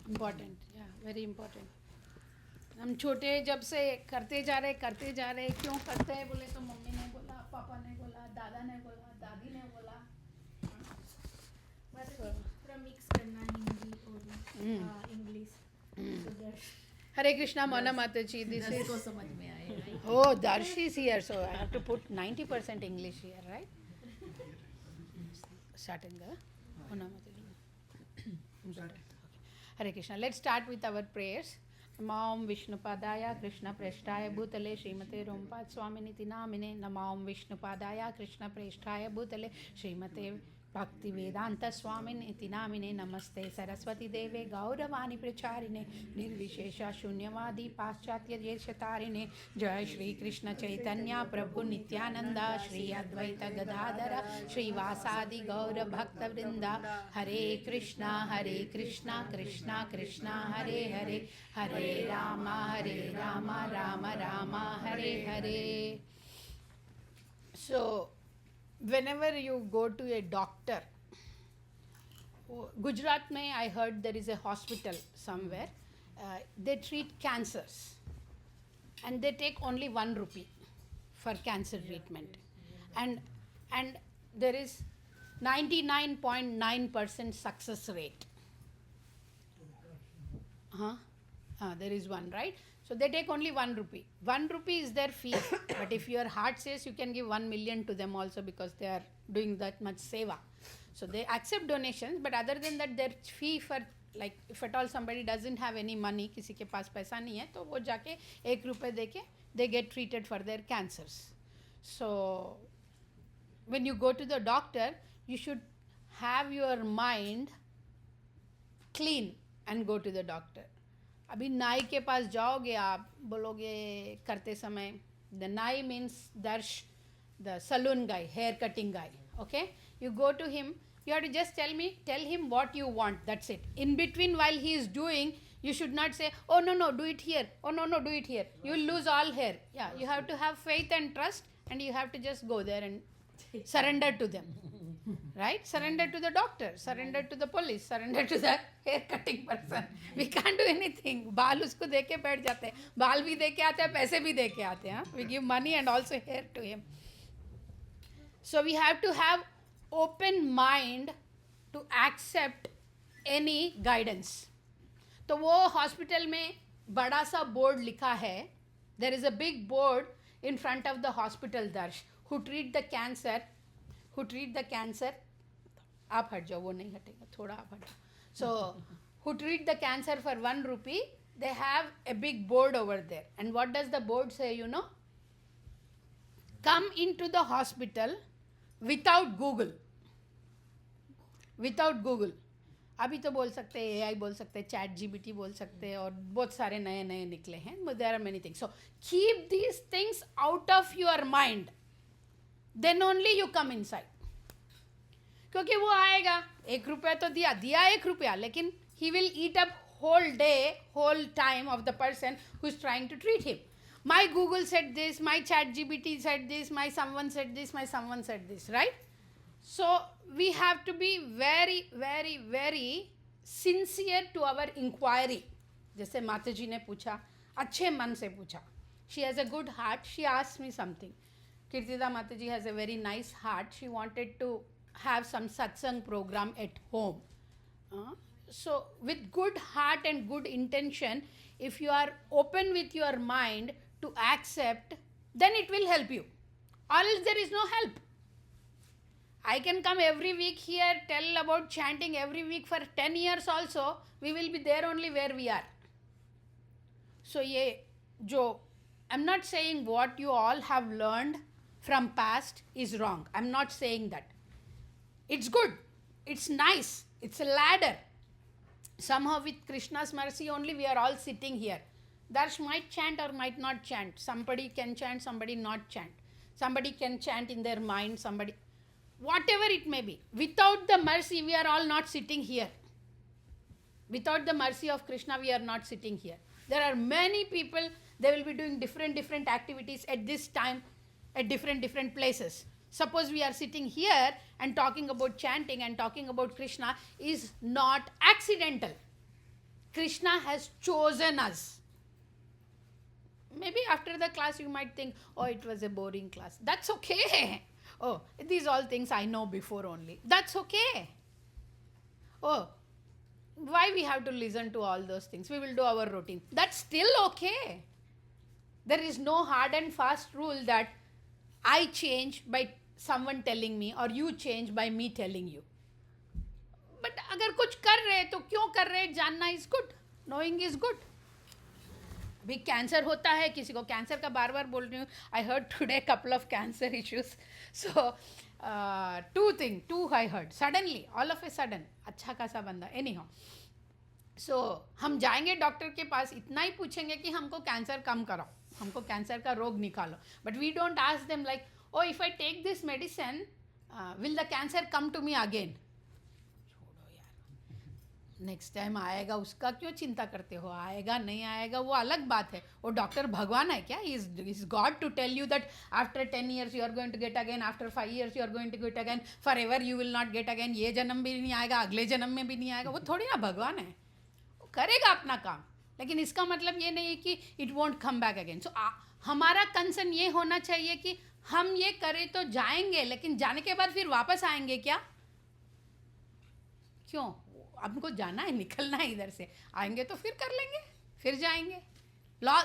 Important, या very important. हम छोटे जब से करते जा रहे क्यों करते हैं बोले तो मम्मी ने बोला, पापा ने बोला, दादा ने बोला, दादी ने बोला. पूरा मिक्स करना हिंदी और इंग्लिश. हरे कृष्णा मोना माता जी. दिस इज को समझ में आए. Oh, Darshi is here, so I have to put 90% English here, right? Starting the Hare Krishna. Let's start with our prayers. Namo Vishnupadaya Krishna Preshtaya Bhutale Srimate Rompad Swaminiti Namine. Namo Vishnupadaya Krishna Preshtaya Bhutale Srimate Bhakti Vedanta Swaminiti Namine. Namaste Saraswati Deve Gauravani Pracharine Nirvishesha Shunyavadi Paschatya Jeshatarine. Jai Shri Krishna Chaitanya Prabhu Nityananda Shri Advaita Gadadara Shri Vasadi Gaura Bhakta Vrinda. Hare Krishna Krishna Krishna Hare Hare Hare Rama Rama Rama Hare Hare. So whenever you go to a doctor, Gujarat mein I heard there is a hospital somewhere, they treat cancers and they take only 1 rupee for cancer treatment, and there is 99.9% success rate. There is one, right? So they take only 1 rupee. 1 rupee is their fee. But if your heart says, you can give 1 million to them also, because they are doing that much seva. So they accept donations, but other than that, their fee for, like, if at all somebody doesn't have any money, किसी के पास पैसा नहीं है, तो वो जाके 1 रुपए देके they get treated for their cancers. So when you go to the doctor, you should have your mind clean and go to the doctor. अभी नाई के पास जाओगे आप, बोलोगे करते समय, the नाई means Darsh, the saloon guy, hair cutting guy. Okay, you go to him, you have to just tell him what you want, that's it. In between, while he is doing, you should not say, oh no, do it here, oh no, do it here. You will lose all hair. Yeah, you have to have faith and trust, and you have to just go there and surrender to them. Right? Surrender to the doctor, surrender to the police, surrender to the hair cutting person. We can't do anything. बाल उसको दे के बैठ जाते हैं, बाल भी दे के आते हैं, पैसे भी दे के आते हैं. We give money and also hair to him. So we have to have open mind to accept any guidance. तो वो हॉस्पिटल में बड़ा सा बोर्ड लिखा है. There is a big board in front of the hospital, Darsh, who treat the cancer. आप हट जाओ, वो नहीं हटेगा, थोड़ा आप हट जाओ. So who treat the cancer for 1 rupee, they have a big board over there. And what does the board say, you know? Come into the hospital without Google. अभी तो बोल सकते हैं, AI बोल सकते हैं, ChatGPT बोल सकते हैं, और बहुत सारे नए निकले हैं. But there are many things. So keep these things out of your mind. Then only you come inside. क्योंकि वो आएगा, 1 रुपया तो दिया 1 रुपया, लेकिन he will eat up whole time of the person who is trying to treat him. My Google said this, my ChatGPT said this, my someone said this, right? So we have to be very, very, very sincere to our inquiry. जैसे माता जी ने पूछा, अच्छे मन से पूछा. She has a good heart. She asked me something. Kirtida Mataji has a very nice heart. She wanted to have some satsang program at home. So with good heart and good intention, if you are open with your mind to accept, then it will help you. Or else there is no help. I can come every week here, tell about chanting every week for 10 years also, we will be there only where we are. So I'm not saying what you all have learned from past is wrong. I'm not saying that. It's good. It's nice. It's a ladder. Somehow with Krishna's mercy only we are all sitting here. Darsh might chant or might not chant. Somebody can chant, somebody not chant. Somebody can chant in their mind, somebody... Whatever it may be. Without the mercy, we are all not sitting here. Without the mercy of Krishna, we are not sitting here. There are many people, they will be doing different activities at this time, at different places. Suppose we are sitting here and talking about chanting and talking about Krishna is not accidental. Krishna has chosen us. Maybe after the class you might think, oh, it was a boring class. That's okay. Oh, these all things I know before only. That's okay. Oh, why we have to listen to all those things? We will do our routine. That's still okay. There is no hard and fast rule that I change by someone telling me or you change by me telling you. But अगर कुछ कर रहे तो क्यों कर रहे जानना is good. Knowing is good. अभी कैंसर होता है, किसी को कैंसर का बार बार बोल रही हूँ. I heard today couple of cancer issues. So two I heard suddenly, all of a sudden. अच्छा खासा बंदा, एनी हाउ. सो हम जाएंगे डॉक्टर के पास, इतना ही पूछेंगे कि हमको कैंसर कम कराओ, हमको कैंसर का रोग निकालो. But we don't ask them like, oh if I take this medicine will the cancer come to me again. Next time आएगा उसका क्यों चिंता करते हो? आएगा नहीं आएगा वो अलग बात है. वो डॉक्टर भगवान है क्या? Is God to tell you that after 10 years you are going to get again, after 5 years you are going to get again, forever you will not get again. ये जन्म भी नहीं आएगा, अगले जन्म में भी नहीं आएगा. वो थोड़ी ना भगवान है. वो करेगा अपना काम, लेकिन इसका मतलब ये नहीं है कि it won't come back again. So हमारा कंसर्न ये होना चाहिए कि हम ये करें तो जाएंगे, लेकिन जाने के बाद फिर वापस आएंगे क्या? क्यों? हमको जाना है, निकलना है इधर से. आएंगे तो फिर कर लेंगे, फिर जाएंगे.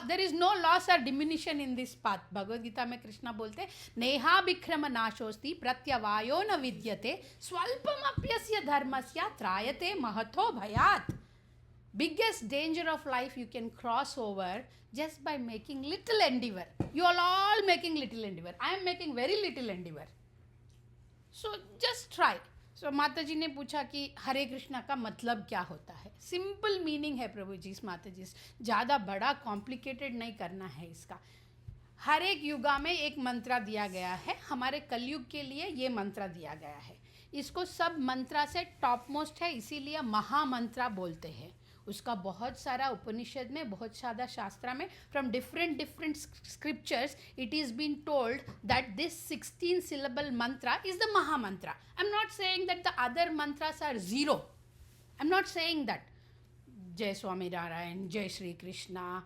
देर इज नो लॉस और diminution in this path. Bhagavad Gita में कृष्णा बोलते नेहा विक्रम नाशोस्ति प्रत्यवायो न विद्यते स्वल्पमप्यस्य धर्मस्य त्रायते महतो भयात्. Biggest danger of life you can cross over just by making little endeavor. You are all making little endeavor. I am making very little endeavor. So just try. So माता जी ने पूछा कि हरे कृष्णा का मतलब क्या होता है. सिंपल मीनिंग है प्रभु जी, माता जी, ज़्यादा बड़ा कॉम्प्लिकेटेड नहीं करना है इसका. हर एक युगा में एक मंत्रा दिया गया है. हमारे कलयुग के लिए ये मंत्रा दिया गया है. इसको सब मंत्रा से टॉप मोस्ट है, इसीलिए महामंत्रा बोलते हैं. उसका बहुत सारा उपनिषद में, बहुत सारा शास्त्रा में, from different scriptures it is been told that this 16 syllable mantra is the Mahamantra. I'm not saying that the other mantras are zero. I'm not saying that. Jai Swami Narayan, Jai Shri Krishna,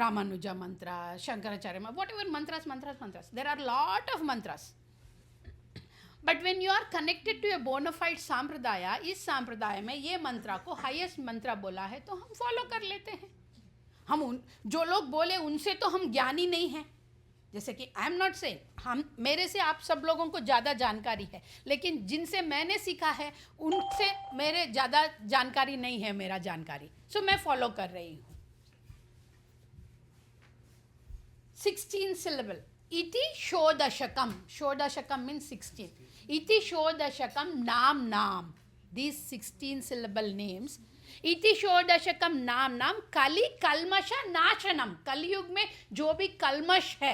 Ramanuja mantra, Shankaracharya, whatever mantras. There are lot of mantras. But when you are connected to a bona fide sampradaya, इस सांप्रदाय में ये मंत्रा को highest मंत्रा बोला है तो हम follow कर लेते हैं. हम जो लोग बोले उनसे तो हम ज्ञानी नहीं हैं. जैसे कि आई एम नॉट सेइंग, हम मेरे से आप सब लोगों को ज़्यादा जानकारी है, लेकिन जिनसे मैंने सीखा है उनसे मेरे ज़्यादा जानकारी नहीं है मेरा जानकारी. सो मैं फॉलो कर रही हूँ. 16 syllable. इति षोडशकम. षोडशकम मीन्स 16. इति षोडशकम नाम. These 16 syllable names. इति षोडशकम नाम कलि कल्मष नाशनम. कलयुग में जो भी कल्मष है,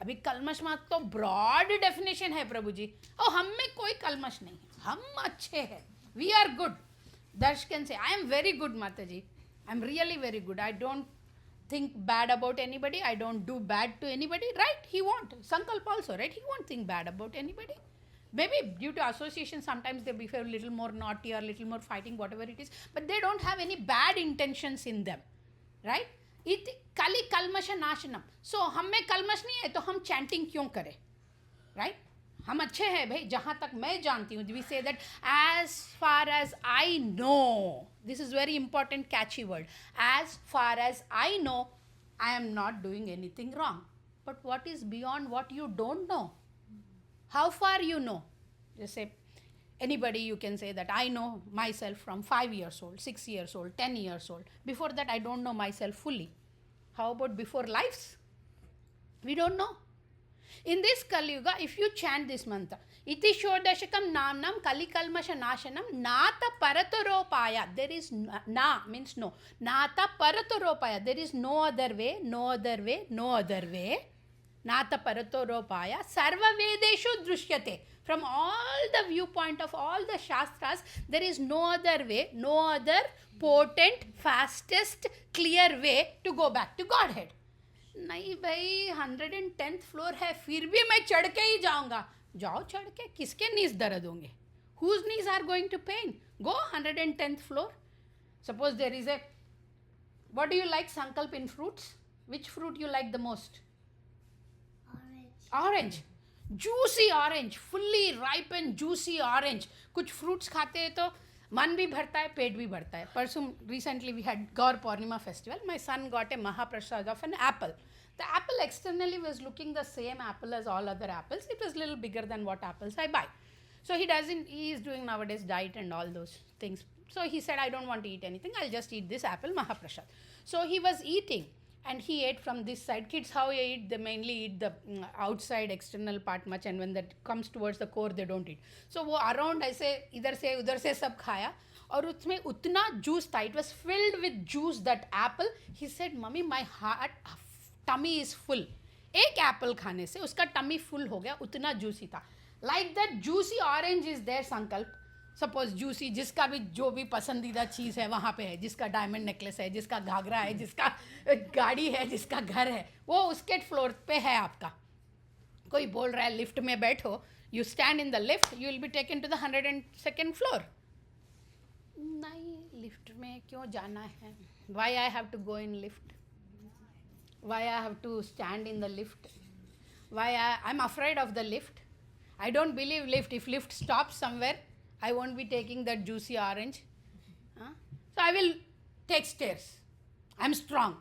अभी कल्मष में तो ब्रॉड डेफिनेशन है प्रभु जी. और हम में कोई कल्मष नहीं है, हम अच्छे हैं, वी आर गुड. दर्शकन से I am very good mata ji, I am really very good. I don't think bad about anybody. I don't do bad to anybody, right? He won't. Sankalp also, right? He won't think bad about anybody. Maybe due to association, sometimes they behave a little more naughty or little more fighting, whatever it is. But they don't have any bad intentions in them, right? It kali kalmasha nashanam. So हम में कलमश नहीं है तो हम chanting क्यों करें, right? हम अच्छे हैं भाई. जहाँ तक मैं जानती हूँ, we say that as far as I know, this is very important catchy word, as far as I know, I am not doing anything wrong. But what is beyond what you don't know? How far you know? जैसे anybody you can say that I know myself from 5 years old, 6 years old, 10 years old. Before that I don't know myself fully. How about before lives? We don't know. In this Kali Yuga, if you chant this mantra, iti shodashakam namnam kali kalmasha nashanam nata parataropaya. There is na means no. Nata parataropaya. There is no other way. Nata parataropaya. Sarva vedeshu drishyate. From all the viewpoint of all the shastras, there is no other way, no other potent, fastest, clear way to go back to Godhead. नहीं भाई 110th floor है, फिर भी मैं चढ़ के ही जाऊंगा. जाओ चढ़ के, किसके नीज दर्द होंगे? Whose knees are going to pain? Go 110th floor. Suppose there is a, what do you like Sankalp in fruits? Which fruit you like the most? Orange. Juicy orange, fully ripened juicy orange. कुछ fruits खाते हैं तो मन भी भरता है, पेट भी भरता है. परसों recently we had Gaur Purnima festival. My son got a Mahaprasad of an apple. The apple externally was looking the same apple as all other apples. It was a little bigger than what apples I buy. So he is doing nowadays diet and all those things. So he said, I don't want to eat anything, I'll just eat this apple Mahaprasad. So he was eating and he ate from this side. Kids, how they eat, they mainly eat the outside external part much, and when that comes towards the core, they don't eat. So वो around ऐसे इधर से उधर से सब खाया और उसमें उतना जूस था. It was filled with juice, that apple. He said, Mummy, my tummy is full. एक एप्पल खाने से उसका टमी फुल हो गया, उतना जूसी था. Like that juicy orange is there, Sankalp. Suppose juicy, जिसका भी जो भी पसंदीदा चीज़ है वहाँ पे है, जिसका डायमंड नेकलेस है, जिसका घाघरा है, जिसका गाड़ी है, जिसका घर है, वो उसके फ्लोर पे है आपका. कोई बोल रहा है लिफ्ट में बैठो, you stand in the lift, you will be taken to the 102nd floor. नहीं, लिफ्ट में क्यों जाना है? Why I have to go in lift? Why I have to stand in the lift? Why I am afraid of the lift? I don't believe lift. If lift stops somewhere, I won't be taking that juicy orange. So I will take stairs. I'm strong.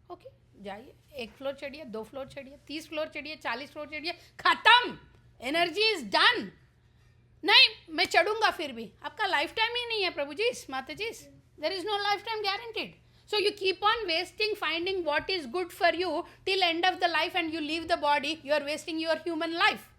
Okay, जाइए. 1 floor चढ़िए, 2 floor चढ़िए, 30 floor चढ़िए, 40 floor चढ़िए, खत्म. Energy is done. नहीं, मैं चढ़ूंगा फिर भी. आपका life time ही नहीं है प्रभु जी, माता जी. There is no lifetime guaranteed. So you keep on wasting, finding what is good for you till end of the life, and you leave the body. You are wasting your human life.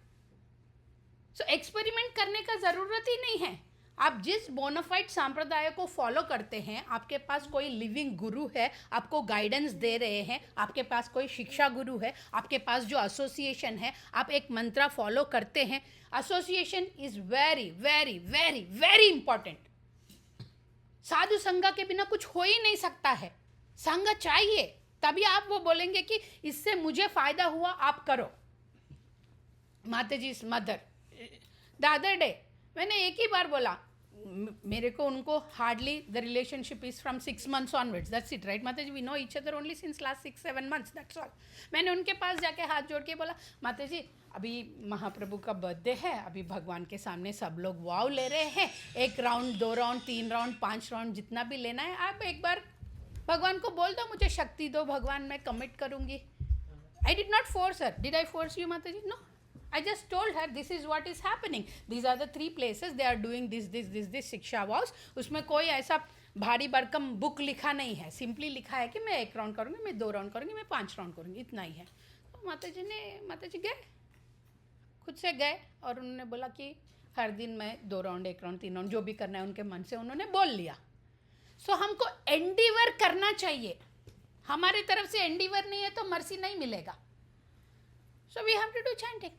So experiment करने का ज़रूरत ही नहीं है. आप जिस bonafide सांप्रदाय को follow करते हैं, आपके पास कोई लिविंग गुरु है, आपको गाइडेंस दे रहे हैं, आपके पास कोई शिक्षा गुरु है, आपके पास जो एसोसिएशन है, आप एक मंत्र फॉलो करते हैं. Association is very very very very important. साधु संघ के बिना कुछ हो ही नहीं सकता है. संघ चाहिए, तभी आप वो बोलेंगे कि इससे मुझे फ़ायदा हुआ, आप करो. Mata ji mother the other day मैंने एक ही बार बोला, मेरे को उनको hardly the relationship is from 6 months onwards, that's it, right mata ji? We know each other only since last 6-7 months, that's all. मैंने उनके पास जाके हाथ जोड़ के बोला, माता जी अभी महाप्रभु का बर्थडे है, अभी भगवान के सामने सब लोग वाव ले रहे हैं, 1 राउंड 2 राउंड 3 राउंड 5 राउंड जितना भी लेना है, आप एक बार भगवान को बोल दो, मुझे शक्ति दो भगवान, मैं कमिट करूँगी. I did not force her. Did I force you माता जी? No. I just told her this is what is happening. These are the 3 places they are doing this शिक्षा vows. उसमें कोई ऐसा भारी भरकम बुक लिखा नहीं है. सिंपली लिखा है कि मैं 1 राउंड करूँगी, मैं 2 राउंड करूँगी, मैं 5 राउंड करूँगी, इतना ही है. तो माता जी गए, खुद से गए और उन्होंने बोला कि हर दिन मैं 2 राउंड 1 राउंड 3 राउंड जो भी करना है उनके मन से उन्होंने बोल लिया. सो हमको एंडीवर करना चाहिए. हमारी तरफ से एंडीवर नहीं है तो मर्सी नहीं मिलेगा. So we have to do chanting.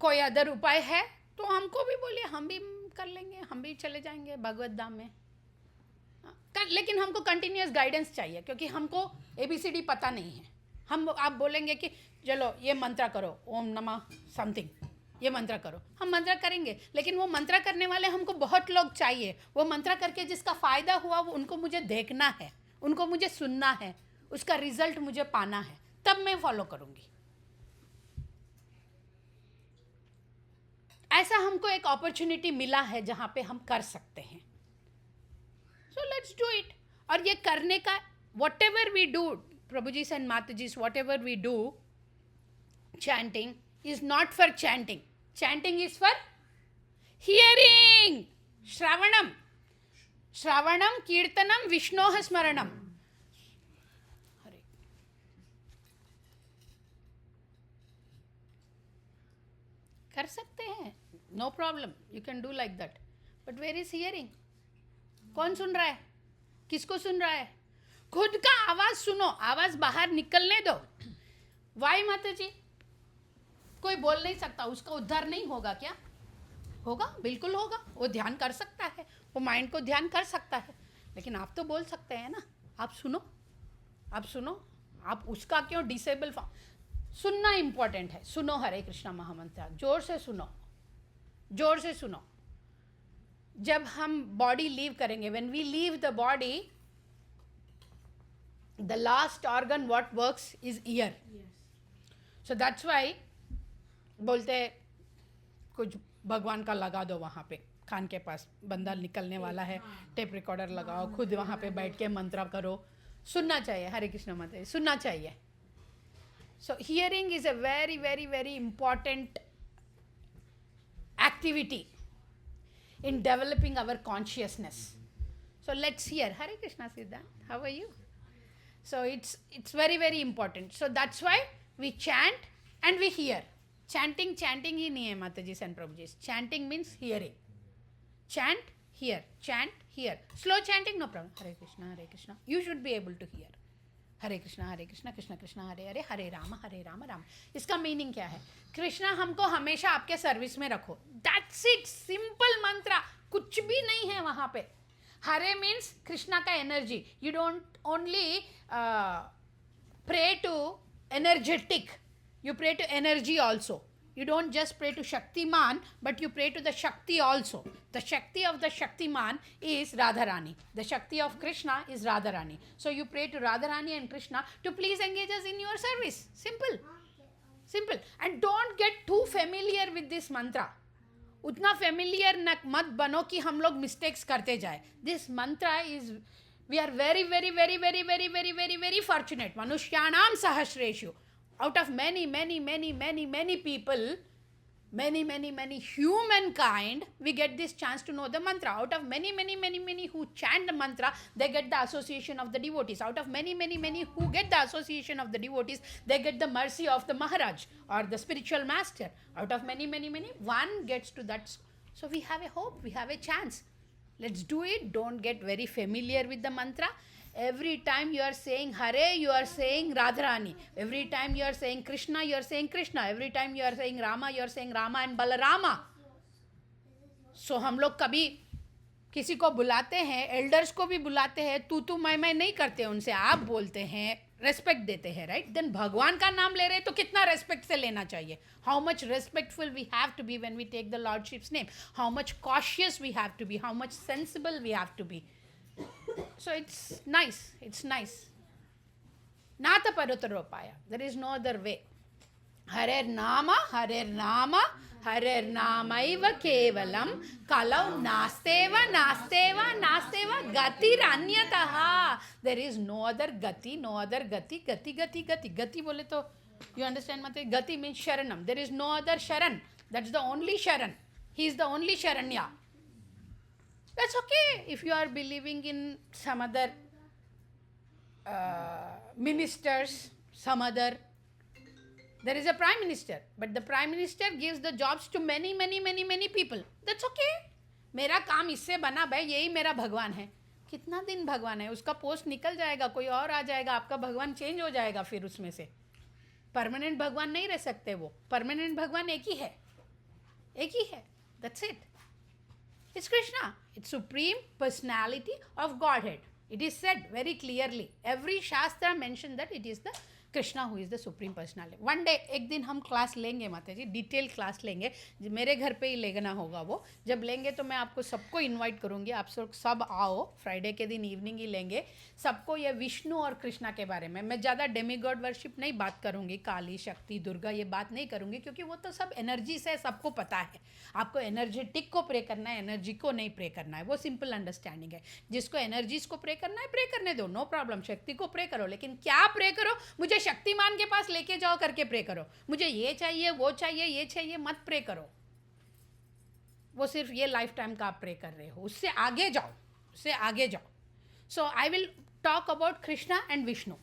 कोई अदर उपाय है तो हमको भी बोलिए, हम भी कर लेंगे, हम भी चले जाएंगे भगवत धाम में. लेकिन हमको कंटिन्यूस गाइडेंस चाहिए, क्योंकि हमको ABCD पता नहीं है. आप बोलेंगे कि चलो ये मंत्र करो, ओम नमः समथिंग, ये मंत्र करो, हम मंत्र करेंगे, लेकिन वो मंत्र करने वाले हमको बहुत लोग चाहिए. वो मंत्र करके जिसका फ़ायदा हुआ वो उनको मुझे देखना है, उनको मुझे सुनना है, उसका रिजल्ट मुझे पाना है, तब मैं फॉलो करूँगी. ऐसा हमको एक अपॉर्चुनिटी मिला है जहाँ पे हम कर सकते हैं. So let's do it. और ये करने का whatever we do, prabhu ji and mata ji, whatever we do, chanting is not for chanting. Chanting is for hearing. श्रवणम, श्रवणम कीर्तनम विष्णोः स्मरणम. हरे कर सकते हैं, no problem, you can do like that. But where is hearing? कौन सुन रहा है? किसको सुन रहा है? खुद का आवाज सुनो, आवाज बाहर निकलने दो. वाई माता जी? कोई बोल नहीं सकता, उसका उद्धार नहीं होगा क्या? होगा, बिल्कुल होगा. वो ध्यान कर सकता है, वो माइंड को ध्यान कर सकता है, लेकिन आप तो बोल सकते हैं ना. आप सुनो, आप सुनो, आप उसका क्यों डिसेबल सुनना इंपॉर्टेंट है. सुनो हरे कृष्णा महामंत्र, जोर से सुनो, जोर से सुनो. जब हम बॉडी लीव करेंगे, when we leave the body, the last organ what works is ear. So that's why बोलते कुछ भगवान का लगा दो वहाँ पे कान के पास, बंदा निकलने वाला है, टेप रिकॉर्डर लगाओ, खुद वहाँ पे बैठ के मंत्र करो. सुनना चाहिए हरे कृष्ण मंत्र, सुनना चाहिए. So hearing is a very very very important activity in developing our consciousness. So let's hear. Hare Krishna Siddhant, how are you? So it's very very important. So that's why we chant and we hear. Chanting ही नहीं है माता जी सन प्रभु जी. Chanting means hearing. Chant, hear. Chant, hear. Slow chanting, no problem. Hare Krishna, Hare Krishna. You should be able to hear. हरे कृष्णा कृष्ण कृष्ण हरे हरे, हरे राम राम. इसका meaning क्या है? कृष्णा हमको हमेशा आपके service में रखो. दैट्स इट, सिंपल मंत्र, कुछ भी नहीं है वहाँ पे. हरे मीन्स कृष्णा का energy. You don't only pray to energetic, you pray to energy also. You don't just pray to Shaktiman, but you pray to the Shakti also. The Shakti of the Shaktiman is Radharani. The Shakti of Krishna is Radharani. So you pray to Radharani and Krishna to please engage us in your service. Simple. Simple. And don't get too familiar with this mantra. उतना familiar मत बनो कि हम लोग mistakes करते जाए. This mantra is, we are very very very very very very very very fortunate. Manushyanam sahasreshu. Out of many people, many humankind, we get this chance to know the mantra. Out of many who chant the mantra, they get the association of the devotees. Out of many who get the association of the devotees, they get the mercy of the Maharaj or the spiritual master. Out of many, one gets to that. So we have a hope, we have a chance. Let's do it. Don't get very familiar with the mantra. Every time you are saying Hare, you are saying Radharani. Every time you are saying Krishna, you are saying Krishna. Every time you are saying Rama, you are saying Rama and Balarama. So हम लोग कभी किसी को बुलाते हैं, elders को भी बुलाते हैं, तू मैं नहीं करते उनसे, आप बोलते हैं, रेस्पेक्ट देते हैं, राइट? देन भगवान का नाम ले रहे हैं तो कितना रेस्पेक्ट से लेना चाहिए? How much respectful we have to be when we take the lordship's name, how much cautious we have to be, how much sensible we have to be. So it's nice. Nata Parutaropaya. There is no other way. Harer Nama Iva Kevalam Kalau Nasteva Gatir Anyataha. There is no other Gati. Gati bole to, you understand Mate? Gati means Sharanam. There is no other Sharan. That's the only Sharan. He is the only Sharanya. That's okay if you are believing in some other ministers, some other. There is a prime minister, but the prime minister gives the jobs to many people. That's okay. मेरा काम इससे बना भाई, यही मेरा भगवान है. कितना दिन भगवान है? उसका पोस्ट निकल जाएगा, कोई और आ जाएगा, आपका भगवान चेंज हो जाएगा फिर उसमें से. परमानेंट भगवान नहीं रह सकते वो. परमानेंट भगवान एक ही है. That's it. It's Krishna. It's Supreme Personality of Godhead. It is said very clearly. Every Shastra mentioned that it is the Krishna who is the Supreme Personality. One day, एक दिन हम क्लास लेंगे माता जी, detail class लेंगे. मेरे घर पे ही लेना होगा वो. जब लेंगे तो मैं आपको सबको इनवाइट करूँगी. आप सब आओ. फ्राइडे के दिन इवनिंग ही लेंगे. सबको ये विष्णु और कृष्णा के बारे में. मैं ज़्यादा डेमीगॉड वर्शिप नहीं बात करूँगी, काली, शक्ति, दुर्गा, ये बात नहीं करूँगी, क्योंकि वो तो सब एनर्जी से सबको पता है. आपको एनर्जेटिक को प्रे करना है, एनर्जी को नहीं प्रे करना है. वो सिंपल अंडरस्टैंडिंग है. जिसको एनर्जीज को प्रे करना है, प्रे करने दो, नो प्रॉब्लम. शक्ति को प्रे करो, लेकिन क्या प्रे करो? मुझे शक्तिमान के पास लेके जाओ करके प्रे करो. मुझे ये चाहिए, वो चाहिए, ये चाहिए, मत प्रे करो. वो सिर्फ ये लाइफ टाइम का आप प्रे कर रहे हो. उससे आगे जाओ. So I will talk about Krishna and Vishnu.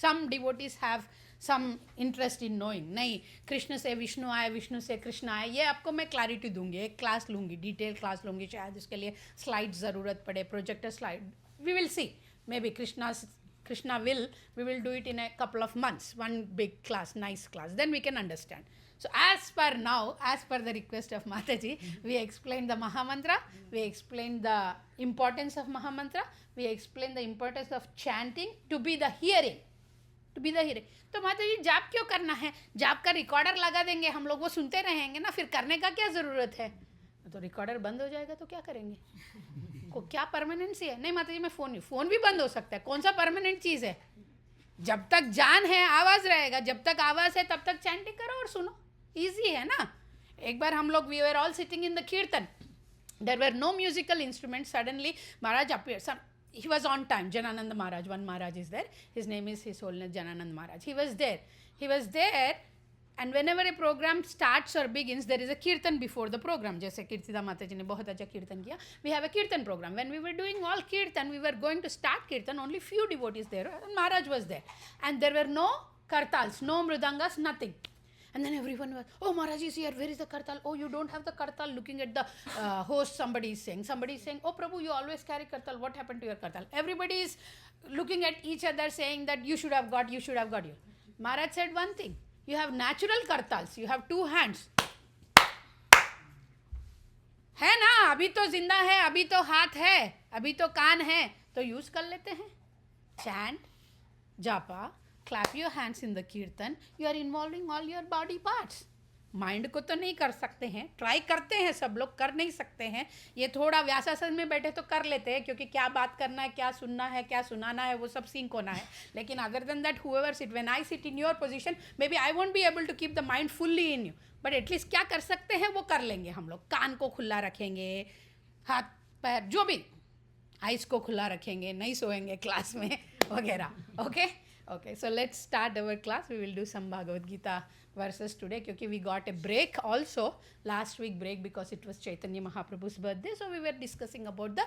Some devotees have some interest in knowing. नहीं, कृष्ण से विष्णु आए, विष्णु से कृष्ण आए, ये आपको मैं क्लैरिटी दूंगी. एक क्लास लूँगी, डिटेल क्लास लूँगी. शायद इसके लिए स्लाइड ज़रूरत पड़े, projector slide. We will see. Maybe we will do it in a couple of months. One big class, nice class. Then we can understand. So as per the request of Mataji, we explained the Mahamantra, we explained the importance of Mahamantra, we explained the importance of chanting to be the hearing. To be the hero. तो माता जी जाप क्यों करना है? जाप का recorder लगा देंगे हम लोग, वो सुनते रहेंगे ना, फिर करने का क्या ज़रूरत है? तो रिकॉर्डर बंद हो जाएगा तो क्या करेंगे? को क्या परमानेंसी है? नहीं माता जी मैं फ़ोन भी बंद हो सकता है, कौन सा परमानेंट चीज़ है? जब तक जान है आवाज़ रहेगा, जब तक आवाज़ है तब तक चैंटिंग करो और सुनो, ईजी है ना। एक बार हम लोग we were all sitting in the kirtan, there were no musical instrument, suddenly Maharaj appear, he was on time, Jananand Maharaj, one Maharaj is there, his name is His Holiness Jananand Maharaj, he was there, and whenever a program starts or begins there is a kirtan before the program. जैसे कीर्तिदा माता जी ने बहुत अच्छा कीर्तन किया, we have a kirtan program. When we were doing all kirtan, we were going to start kirtan, only few devotees there, and Maharaj was there, and there were no kartals, no mridangas, nothing. And then everyone was, oh, Maharaj is here, where is the kartal? Oh, you don't have the kartal. Looking at the host, somebody is saying, oh, Prabhu, you always carry kartal. What happened to your kartal? Everybody is looking at each other saying that you should have got. Maharaj said one thing, you have natural kartals, you have two hands. है ना, अभी तो जिंदा है, अभी तो हाथ है, अभी तो कान है, तो यूज कर लेते हैं. Chant, japa, clap your hands in the kirtan, you are involving all your body parts. Mind को तो नहीं कर सकते हैं, ट्राई करते हैं, सब लोग कर नहीं सकते हैं. ये थोड़ा व्यासासन में बैठे तो कर लेते हैं, क्योंकि क्या बात करना है, क्या सुनना है, क्या सुनाना है, वो सब सिंक होना है. लेकिन other than that whoever sit, when I sit in your position, maybe I won't be able to keep the mind fully in you, but at least क्या कर सकते हैं वो कर लेंगे हम लोग. कान को खुला रखेंगे, हाथ पैर जो भी, आइज को खुला रखेंगे, नहीं सोएंगे क्लास में वगैरह. Okay, so let's start our class. We will do some Bhagavad Gita verses today, क्योंकि we got a break also, last week break, because it was Chaitanya Mahaprabhu's birthday. So we were discussing about the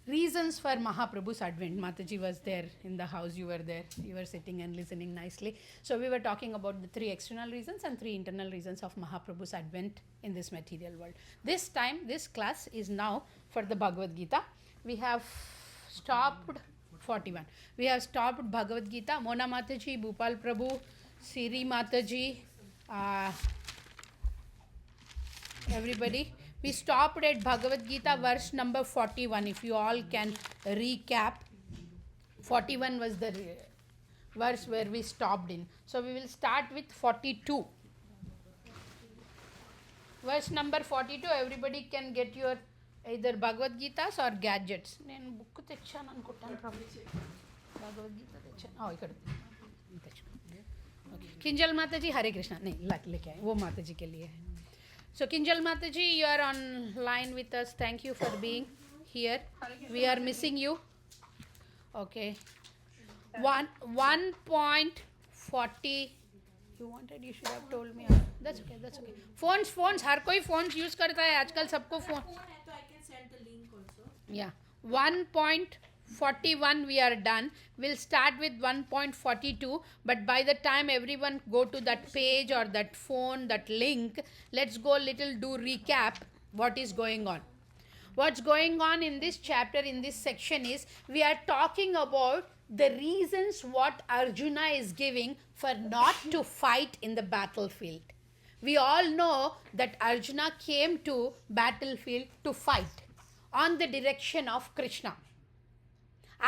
reasons for Mahaprabhu's advent. Mataji was there in the house, you were there, you were sitting and listening nicely. So we were talking about the 3 external reasons and 3 internal reasons of Mahaprabhu's advent in this material world. This time, this class is now for the Bhagavad Gita. We have stopped 41. We have stopped Bhagavad Gita. Mona Mataji, Bhupal Prabhu, Siri Mataji, everybody. We stopped at Bhagavad Gita verse number 41. If you all can recap, 41 was the verse where we stopped in. So we will start with 42. Verse number 42, everybody can get your either Bhagavad Gitas or gadgets. నేను book తెచ్చాను అనుకుంటాను భగవద్ గీత తెచ్చాను ఇక్కడ okay. Kinjal माता जी हरे कृष्णा नहीं लेके आए, वो माता जी के लिए है. So Kinjal माता जी, you are on line with us. Thank you for being here. We are missing you. Okay. 1.40. You wanted, you should have told me. That's okay. Phones हर कोई phones use करता है आजकल, सबको phone. Yeah, 1.41 we are done. We'll start with 1.42, but by the time everyone go to that page or that phone, that link, let's go little do recap what is going on. What's going on in this chapter, in this section is, we are talking about the reasons what Arjuna is giving for not to fight in the battlefield. We all know that Arjuna came to battlefield to fight on the direction of Krishna.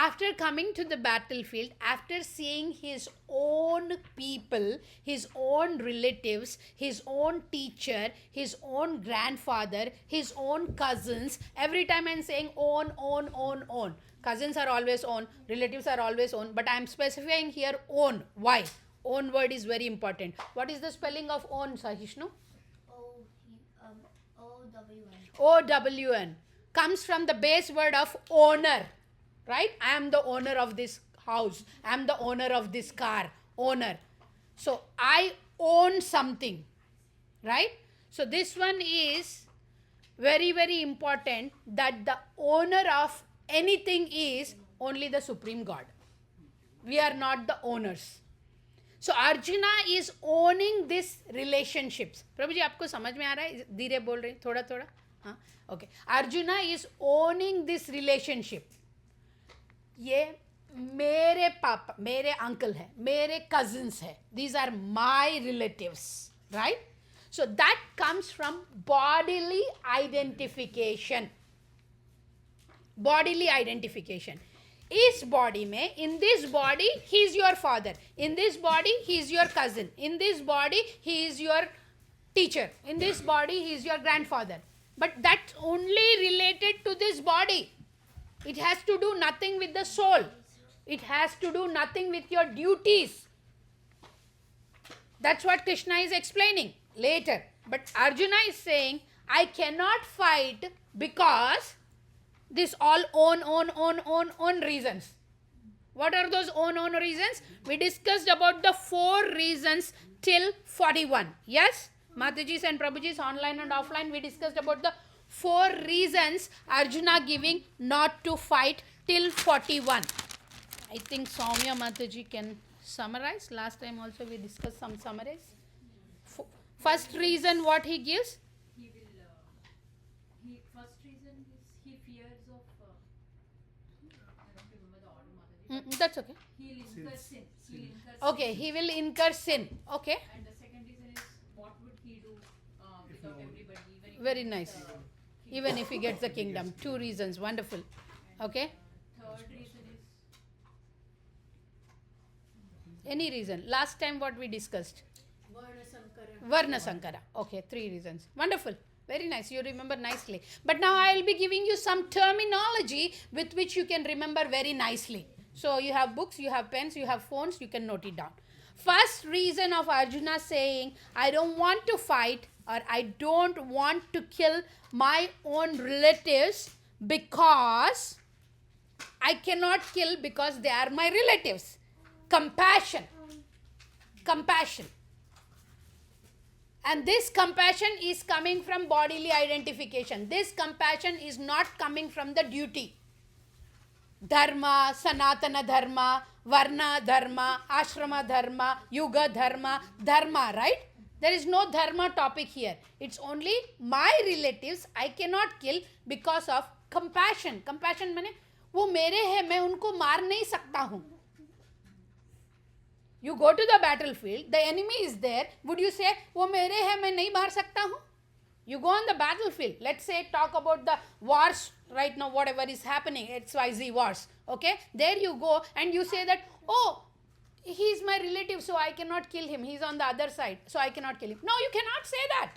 After coming to the battlefield, after seeing his own people, his own relatives, his own teacher, his own grandfather, his own cousins, every time I'm saying own. Cousins are always own, relatives are always own, but I'm specifying here own. Why? Own word is very important. What is the spelling of own, Sahishnu? O-W-N. Comes from the base word of owner, right? I am the owner of this house. I am the owner of this car. Owner. So I own something, right? So this one is very, very important, that the owner of anything is only the Supreme God. We are not the owners. So Arjuna is owning these relationships. प्रभु जी आपको समझ में आ रहा है? धीरे बोल रहे हैं, थोड़ा हाँ. Okay. Arjuna is owning this relationship. ये मेरे पापा, मेरे अंकल है, मेरे cousins है. These are my relatives, right? So that comes from bodily identification. Bodily identification. इस बॉडी में, in this body he is your father, in this body he is your cousin, in this body he is your teacher, in this body he is your grandfather, but that's only related to this body. It has to do nothing with the soul, it has to do nothing with your duties. That's what Krishna is explaining later. But Arjuna is saying, I cannot fight because this all own reasons. What are those own reasons? We discussed about the 4 reasons till 41. Yes? Mataji's and Prabhuji's online and offline, we discussed about the 4 reasons Arjuna giving not to fight till 41. I think Soumya Mataji can summarize. Last time also we discussed some summaries. First reason what he gives? First reason is he fears of, I don't remember the order, Mataji. That's okay. He'll incur sin. Okay, he will incur sin. Okay. And the second reason is, what would he do without everybody? Even if Very nice. Even if he gets the kingdom. 2 reasons. Wonderful. Okay. third reason is, Any reason. Last time what we discussed? Varna Varna Sankara. Okay, 3 reasons. Wonderful. Very nice. You remember nicely. But now I will be giving you some terminology with which you can remember very nicely. So you have books, you have pens, you have phones, you can note it down. First reason of Arjuna saying, I don't want to fight or I don't want to kill my own relatives because I cannot kill because they are my relatives. Compassion. Compassion. And this compassion is coming from bodily identification. This compassion is not coming from the duty. Dharma, Sanatana Dharma, Varna Dharma, Ashrama Dharma, Yuga Dharma, Dharma, right? There is no Dharma topic here. It's only my relatives I cannot kill because of compassion. Compassion माने वो मेरे हैं, मैं उनको मार नहीं सकता हूँ. You go to the battlefield, the enemy is there. Would you say, वो मेरे हैं, मैं नहीं मार सकता हूँ? You go on the battlefield. Let's say, talk about the wars right now, whatever is happening, XYZ wars. Okay? There you go and you say that, oh, he is my relative, so I cannot kill him. He is on the other side, so I cannot kill him. No, you cannot say that.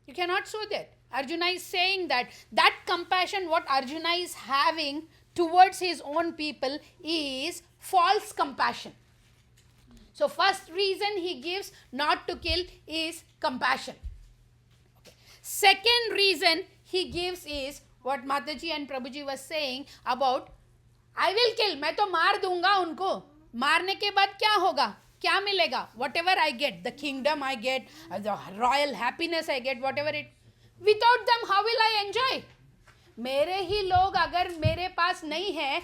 You cannot say that. Arjuna is saying that compassion, what Arjuna is having towards his own people is false compassion. So first reason he gives not to kill is compassion. Okay. Second reason he gives is what Mataji and Prabhuji was saying about, I will kill, मैं तो मार दूंगा उनको, मारने के बाद क्या होगा, क्या मिलेगा, whatever I get, the kingdom I get, the royal happiness I get, whatever it, without them how will I enjoy? मेरे ही लोग अगर मेरे पास नहीं है,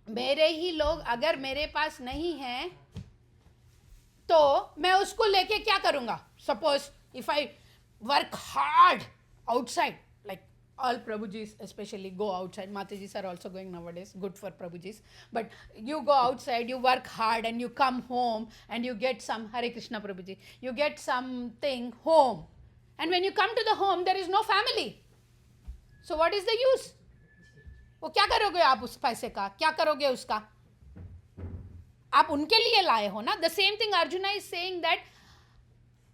मेरे ही लोग अगर मेरे पास नहीं है, तो मैं उसको लेके क्या करूँगा? Suppose if I work hard outside, like all Prabhujis especially go outside, Matajis are also going nowadays, good for Prabhujis, but you go outside, you work hard and you come home and you get some, Hare Krishna Prabhuji, you get something home, and when you come to the home there is no family, so what is the use? वो क्या करोगे आप उस पैसे का, क्या करोगे उसका? आप उनके लिए लाए हो ना. The same thing Arjuna is saying that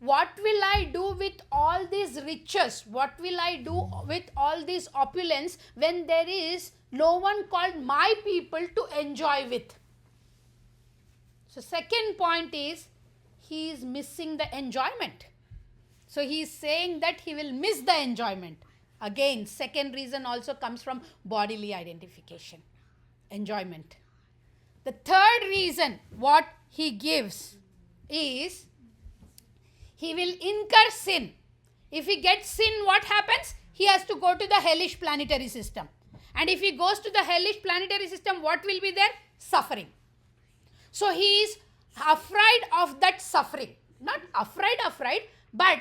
what will I do with all these riches? What will I do with all this opulence when there is no one called my people to enjoy with? So second point is he is missing the enjoyment. So he is saying that he will miss the enjoyment. Again, second reason also comes from bodily identification, enjoyment. The third reason what he gives is he will incur sin. If he gets sin, what happens? He has to go to the hellish planetary system. And if he goes to the hellish planetary system, what will be there? Suffering. So he is afraid of that suffering. Not afraid, but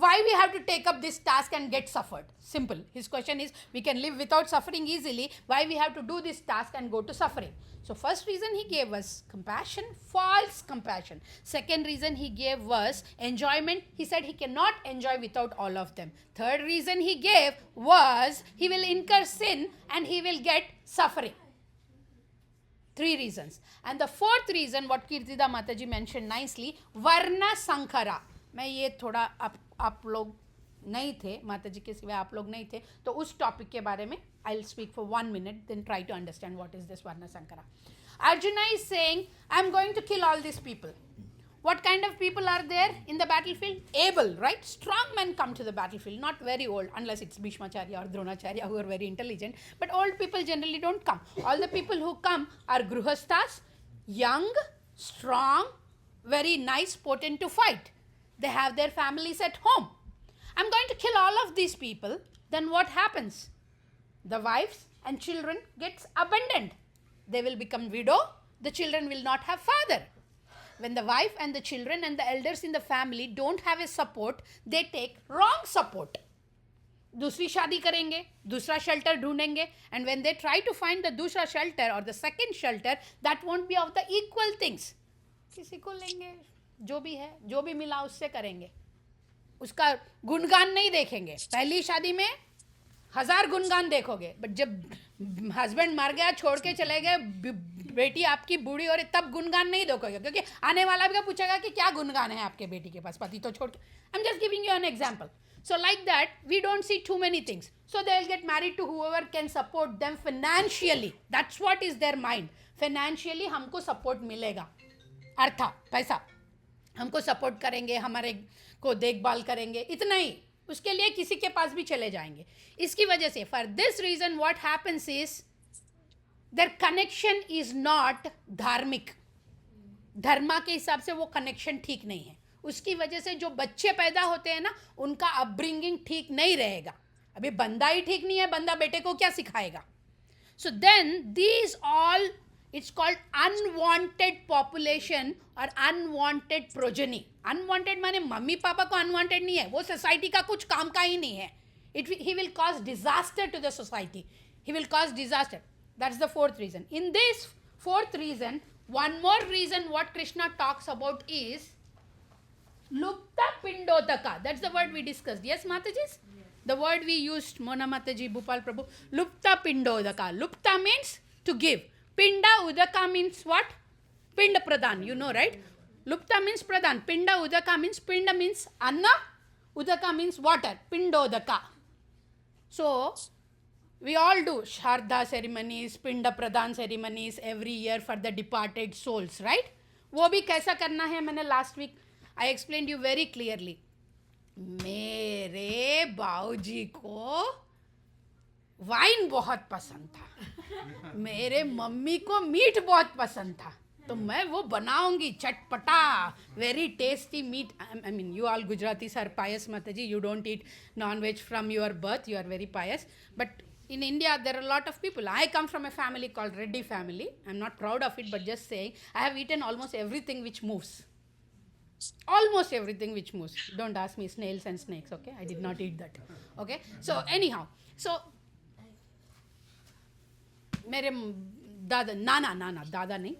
why we have to take up this task and get suffered? Simple. His question is, we can live without suffering easily. Why we have to do this task and go to suffering? So first reason he gave was compassion, false compassion. Second reason he gave was enjoyment. He said he cannot enjoy without all of them. Third reason he gave was he will incur sin and he will get suffering. 3 reasons. And the fourth reason, what Kirtida Mataji mentioned nicely, Varna Sankara. मैं ये थोड़ा आप लोग नहीं थे, माताजी के सिवाय आप लोग नहीं थे, तो उस टॉपिक के बारे में I'll speak for 1 minute, then try to understand what is this Varna Sankara. Arjuna is saying, I'm going to kill all these people. What kind of people are there in the battlefield? Able, right? Strong men come to the battlefield, not very old, unless it's Bhishmacharya or Dronacharya who are very intelligent. But old people generally don't come. All the people who come are Gruhasthas, young, strong, very nice, potent to fight. They have their families at home. I'm going to kill all of these people. Then what happens? The wives and children gets abandoned. They will become widow. The children will not have father. When the wife and the children and the elders in the family don't have a support, they take wrong support. दूसरी शादी करेंगे, दूसरा shelter ढूंढेंगे, and when they try to find the दूसरा shelter or the second shelter, that won't be of the equal things. किसी को लेंगे, जो भी है, जो भी मिला उससे करेंगे. उसका गुणगान नहीं देखेंगे. पहली शादी में 1000 गुणगान देखोगे, बट जब हस्बैंड मर गया, छोड़ के चले गए, बेटी आपकी बूढ़ी हो रही, तब गुणगान नहीं देखोगे, क्योंकि आने वाला भी पूछेगा कि क्या गुणगान है आपके बेटी के पास, पति तो छोड़ के. I am just giving you an example. So like that, we don't see too many things. So they will get married to whoever can support them financially. That's what is their mind. Financially हमको support मिलेगा. अर्थ, पैसा. हमको support करेंगे, हमारे को देखभाल करेंगे, इतना ही. उसके लिए किसी के पास भी चले जाएंगे. इसकी वजह से, for this reason what happens is, their connection is not धार्मिक. धर्मा के हिसाब से वो कनेक्शन ठीक नहीं है. उसकी वजह से जो बच्चे पैदा होते हैं ना, उनका अपब्रिंगिंग ठीक नहीं रहेगा. अभी बंदा ही ठीक नहीं है, बंदा बेटे को क्या सिखाएगा? So then these all, it's called unwanted population और unwanted progeny. Unwanted माने मम्मी पापा को unwanted नहीं है, वो सोसाइटी का कुछ काम का ही नहीं है. He will cause disaster to the society. He will cause disaster. That's the fourth reason. In this fourth reason, one more reason what Krishna talks about is Lupta Pindodaka. That's the word we discussed. Yes, Matajis? Yes. The word we used, Mona Mataji, Bhupal Prabhu. Lupta Pindodaka. Lupta means to give. Pinda Udaka means what? Pinda Pradhan. You know, right? Lupta means Pradhan. Pinda Udaka means, Pinda means Anna. Udaka means water. Pindodaka. So, we all do Shardha ceremonies, Pinda Pradhan ceremonies every year for the departed souls, right? वो भी कैसा करना है, मैंने last week I explained you very clearly. मेरे बाऊजी को wine बहुत पसंद था, मेरे मम्मी को मीट बहुत पसंद था, तो मैं वो बनाऊंगी चटपटा, very tasty meat. I mean, you all Gujaratis are pious, Mataji. You don't eat non-veg from your birth. You are very pious. But in India, there are a lot of people. I come from a family called Reddy family. I'm not proud of it, but just saying, I have eaten almost everything which moves. Almost everything which moves. Don't ask me snails and snakes, okay? I did not eat that. Okay? So, anyhow. So, मेरे दादा, नाना, दादा नहीं,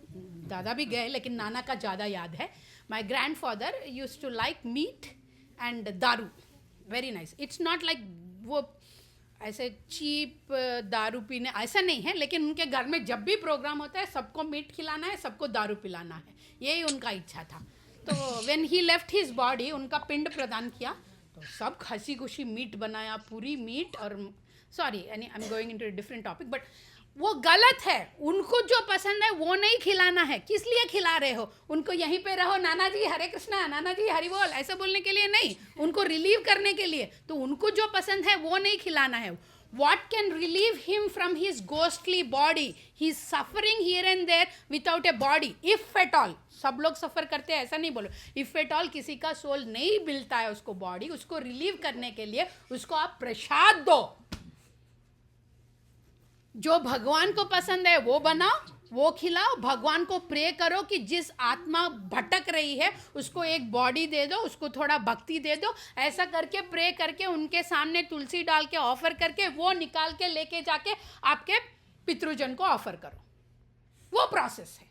दादा भी गए, लेकिन नाना का ज़्यादा याद है. My grandfather used to like meat and दारू. Very nice. It's not like वो ऐसे चीप दारू पीने, ऐसा नहीं है, लेकिन उनके घर में जब भी प्रोग्राम होता है, सबको मीट खिलाना है, सबको दारू पिलाना है. यही उनका इच्छा था. तो when he left his body, उनका पिंड प्रदान किया, तो सब खसी खुशी मीट बनाया, पूरी मीट. और sorry, I am going into a different topic, but वो गलत है. उनको जो पसंद है वो नहीं खिलाना है. किस लिए खिला रहे हो? उनको यहीं पे रहो, नाना जी हरे कृष्णा, नाना जी हरि बोल, ऐसे बोलने के लिए नहीं, उनको रिलीव करने के लिए. तो उनको जो पसंद है वो नहीं खिलाना है. What can relieve him from his ghostly body? He is suffering here and there without a body, if at all. सब लोग सफ़र करते हैं, ऐसा नहीं बोलो. If at all किसी का सोल नहीं मिलता है उसको बॉडी, उसको रिलीव करने के लिए उसको आप प्रसाद दो. जो भगवान को पसंद है वो बनाओ, वो खिलाओ, भगवान को प्रे करो कि जिस आत्मा भटक रही है उसको एक बॉडी दे दो, उसको थोड़ा भक्ति दे दो, ऐसा करके प्रे करके उनके सामने तुलसी डाल के ऑफर करके वो निकाल के लेके जाके आपके पितृजन को ऑफर करो। वो प्रोसेस है।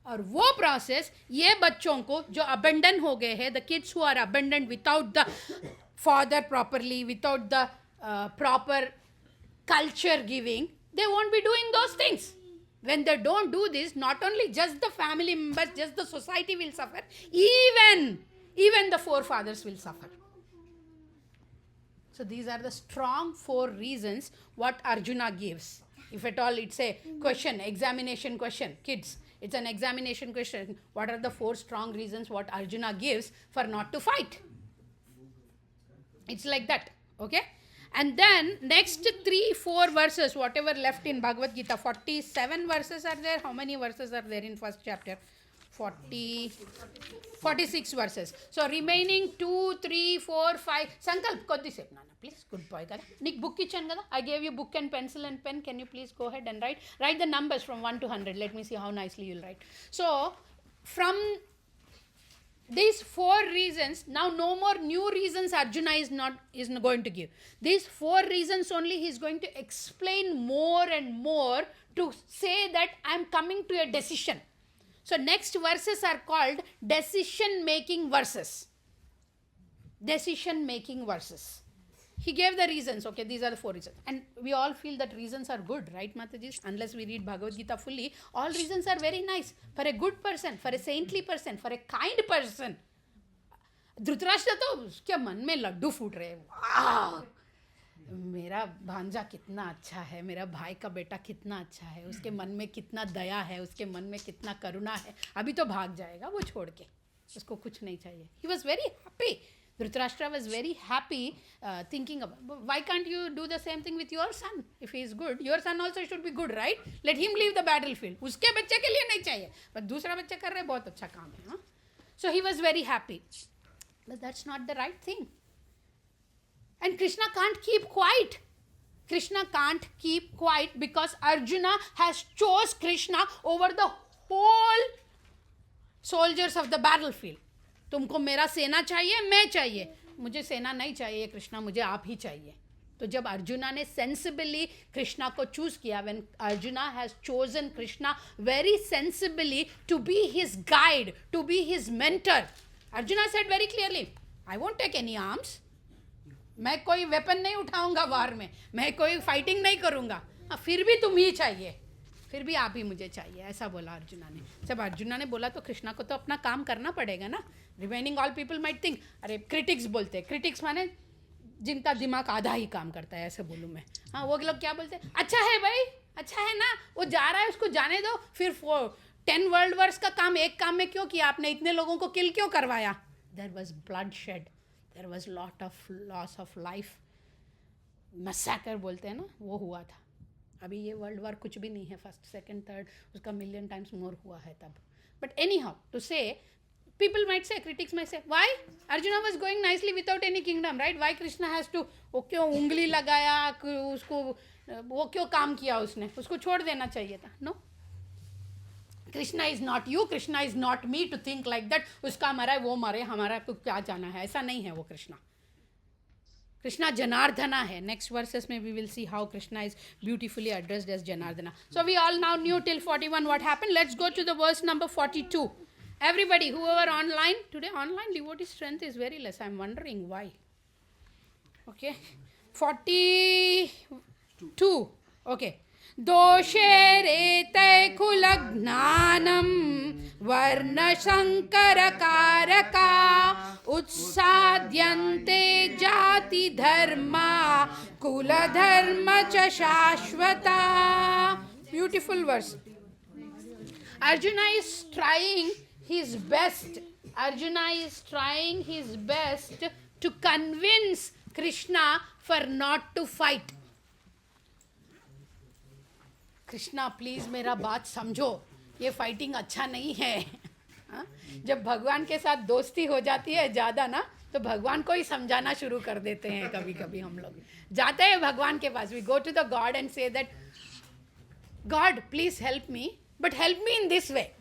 और वो प्रोसेस ये बच्चों को जो अबेंडन हो गए हैं, the kids who are abandon without the father properly, without the proper culture giving, they won't be doing those things. When they don't do this, not only just the family members, just the society will suffer, even the forefathers will suffer. So these are the strong 4 reasons what Arjuna gives. If at all it's a question, examination question, kids, it's an examination question. What are the 4 strong reasons what Arjuna gives for not to fight? It's like that, okay? And then next 3-4 verses, whatever left in Bhagavad Gita, 47 verses are there. How many verses are there in first chapter? 46 verses. So remaining 2, 3, 4, 5. Sankalp, kodisep nana, please. Good boy kada. Nick book kitchen kada. I gave you book and pencil and pen. Can you please go ahead and write? Write the numbers from 1 to 100. Let me see how nicely you'll write. So from these 4 reasons, now no more new reasons Arjuna is going to give. These 4 reasons only he is going to explain more and more to say that I am coming to a decision. So next verses are called decision making verses. Decision making verses. He gave the reasons, okay, these are the 4 reasons. And we all feel that reasons are good, right, Mataji? Unless we read Bhagavad Gita fully, all reasons are very nice. For a good person, for a saintly person, for a kind person. Dhritarashtra तो उसके मन में लड्डू फूट रहे, वाह, मेरा भांजा कितना अच्छा है, मेरा भाई का बेटा कितना अच्छा है, उसके मन में कितना दया है, उसके मन में कितना करुणा है, अभी तो भाग जाएगा वो छोड़ के, उसको कुछ नहीं चाहिए. He was very happy. Dhritarashtra was very happy thinking about, why can't you do the same thing with your son? If he is good, your son also should be good, right? Let him leave the battlefield. उसके बच्चे के लिए नहीं चाहिए, पर दूसरा बच्चा कर रहे बहुत अच्छा काम है. हाँ? So he was very happy. But that's not the right thing. And Krishna can't keep quiet. Krishna can't keep quiet because Arjuna has chose Krishna over the whole soldiers of the battlefield. तुमको मेरा सेना चाहिए, मैं चाहिए, मुझे सेना नहीं चाहिए कृष्णा, मुझे आप ही चाहिए. तो जब अर्जुना ने सेंसिबली कृष्णा को चूज किया, when Arjuna has chosen Krishna very sensibly to be his guide, to be his mentor, Arjuna said very clearly, I won't take any arms. मैं कोई वेपन नहीं उठाऊंगा वार में, मैं कोई फाइटिंग नहीं करूंगा, फिर भी तुम ही चाहिए, फिर भी आप ही मुझे चाहिए, ऐसा बोला अर्जुना ने. जब अर्जुना ने बोला तो कृष्णा को तो अपना काम करना पड़ेगा ना. Remaining all people might think, अरे क्रिटिक्स बोलते हैं, क्रिटिक्स माने जिनका दिमाग आधा ही काम करता है, ऐसे बोलूँ मैं. हाँ, वो लोग क्या बोलते हैं, अच्छा है भाई, अच्छा है ना, वो जा रहा है उसको जाने दो, फिर 10 वर्ल्ड वॉर्स का काम एक काम में क्यों किया आपने, इतने लोगों को किल क्यों करवाया. There was bloodshed, there was lot of loss of life, massacre बोलते हैं ना, वो हुआ था. अभी ये वर्ल्ड वॉर कुछ भी नहीं है, फर्स्ट सेकंड थर्ड उसका मिलियन टाइम्स मोर हुआ है तब. बट एनी हाउ टू से, people might say, critics might say, why Arjuna was going nicely without any kingdom, right? Why Krishna has to, वो क्यों उंगली लगाया, उसको वो क्यों काम किया उसने, उसको छोड़ देना चाहिए था. No, Krishna is not you, Krishna is not me to think like that. उसका मरा है वो मरे, हमारा को क्या जाना है, ऐसा नहीं है वो Krishna. Krishna Janardhana hai. Next verses में we will see how Krishna is beautifully addressed as Janardhana. So we all now knew till 41 what happened. Let's go to the verse number 42. Everybody, whoever online, today online devotee strength is very less. I'm wondering why. Okay. 42. Okay. दोषे रेते कुलज्ञानम वर्णशंकरकारका उत्साद्यन्ते जाति धर्मा कुलधर्म च शाश्वता. Beautiful verse. Arjuna is trying his best. Arjuna is trying his best to convince Krishna for not to fight. Krishna please मेरा बात समझो, ये fighting अच्छा नहीं है. हा? जब भगवान के साथ दोस्ती हो जाती है ज़्यादा ना, तो भगवान को ही समझाना शुरू कर देते हैं. कभी कभी हम लोग जाते हैं भगवान के पास, we go to the God and say that God please help me, but help me in this way.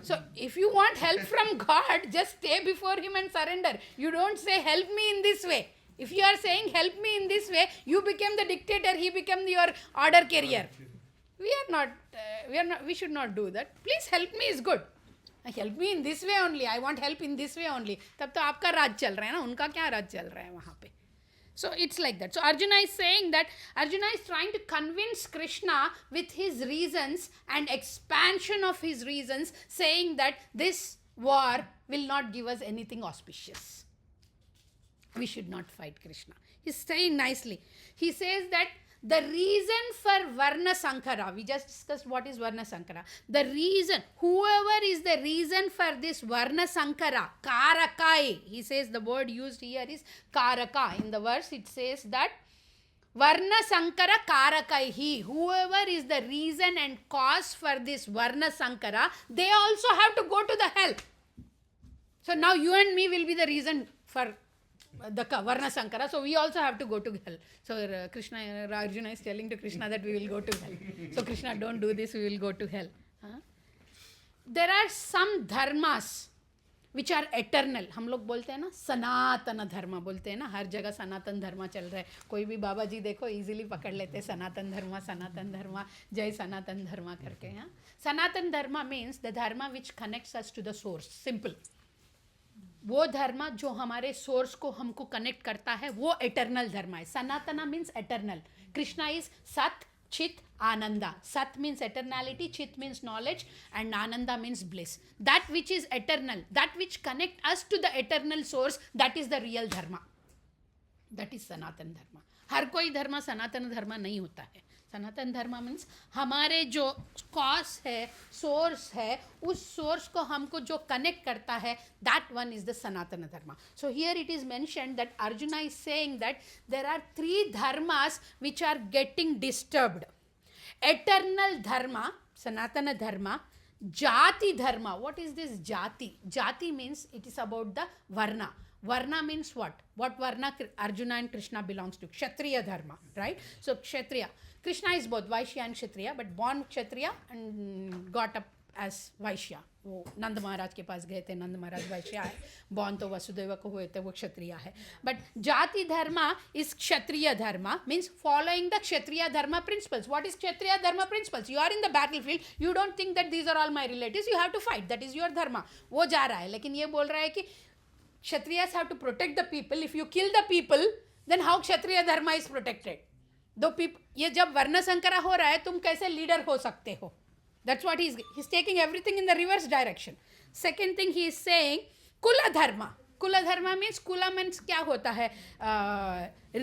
So if you want help from God, just stay before Him and surrender. You don't say, help me in this way. If you are saying, help me in this way, you become the dictator, He become your order carrier. We should not do that. Please help me is good. Help me in this way only. I want help in this way only. तब तो आपका राज चल रहा है ना, उनका क्या राज चल रहा है वहाँ पे. So it's like that. So Arjuna is saying that Arjuna is trying to convince Krishna with his reasons and expansion of his reasons, saying that this war will not give us anything auspicious. We should not fight Krishna. He's saying nicely. He says that the reason for Varna Sankara, we just discussed what is Varna Sankara. The reason, whoever is the reason for this Varna Sankara, Karakai, he says the word used here is Karaka. In the verse it says that Varna Sankara Karakai, he, whoever is the reason and cause for this Varna Sankara, they also have to go to the hell. So now you and me will be the reason for the Varna Sankara, so we also have to go to hell. So Arjuna is telling to Krishna that we will go to hell. So Krishna, don't do this, we will go to hell. There are some dharmas which are eternal. हम लोग बोलते हैं ना सनातन धर्म बोलते हैं ना, हर जगह सनातन धर्म चल रहा है. कोई भी बाबा जी देखो इजीली पकड़ लेते हैं सनातन धर्म जय सनातन धर्म करके. सनातन धर्म means the dharma which connects us to the source. Simple. वो धर्म जो हमारे सोर्स को हमको कनेक्ट करता है वो एटर्नल धर्म है. Sanatana means eternal. Krishna is sat chit ananda. Sat means eternality, chit means knowledge and ananda means bliss. That which is eternal, that which connect us to the eternal source, that is the real dharma. That is Sanatan dharma. हर कोई धर्म सनातन धर्म नहीं होता है. सनातन धर्म मीन्स हमारे जो कॉज है, सोर्स है, उस सोर्स को हमको जो कनेक्ट करता है, that one is the Sanatan dharma. So here it is mentioned that Arjuna is saying that there are 3 dharmas which are getting disturbed. Eternal dharma, Sanatan धर्म, जाति धर्म. What is this jati? Jati means it is about the varna. Varna means what? What Varna Arjuna and Krishna belongs to? Kshatriya dharma, right? So Kshatriya. Krishna is both Vaishya and Kshatriya, but born Kshatriya and got up as Vaishya. वो नंद महाराज के पास गए थे, नंद महाराज वैश्य है. Born तो वसुदेव को हुए थे, वो क्षत्रिय है. बट जाति धर्म इज क्षत्रिय धर्म, means following the Kshatriya dharma principles. What is kshatriya dharma principles? You are in the battlefield, you don't think that these are all my relatives, you have to fight, that is your dharma. वो जा रहा है, लेकिन ये बोल रहा है कि Kshatriyas have to protect the people. If you kill the people, then how Kshatriya dharma is protected? दो people, ये जब वर्ण संकरा हो रहा है, तुम कैसे लीडर हो सकते हो? That's what he's taking everything in the reverse direction. Second thing he is saying, kula dharma. Kula dharma means, kula means क्या होता है?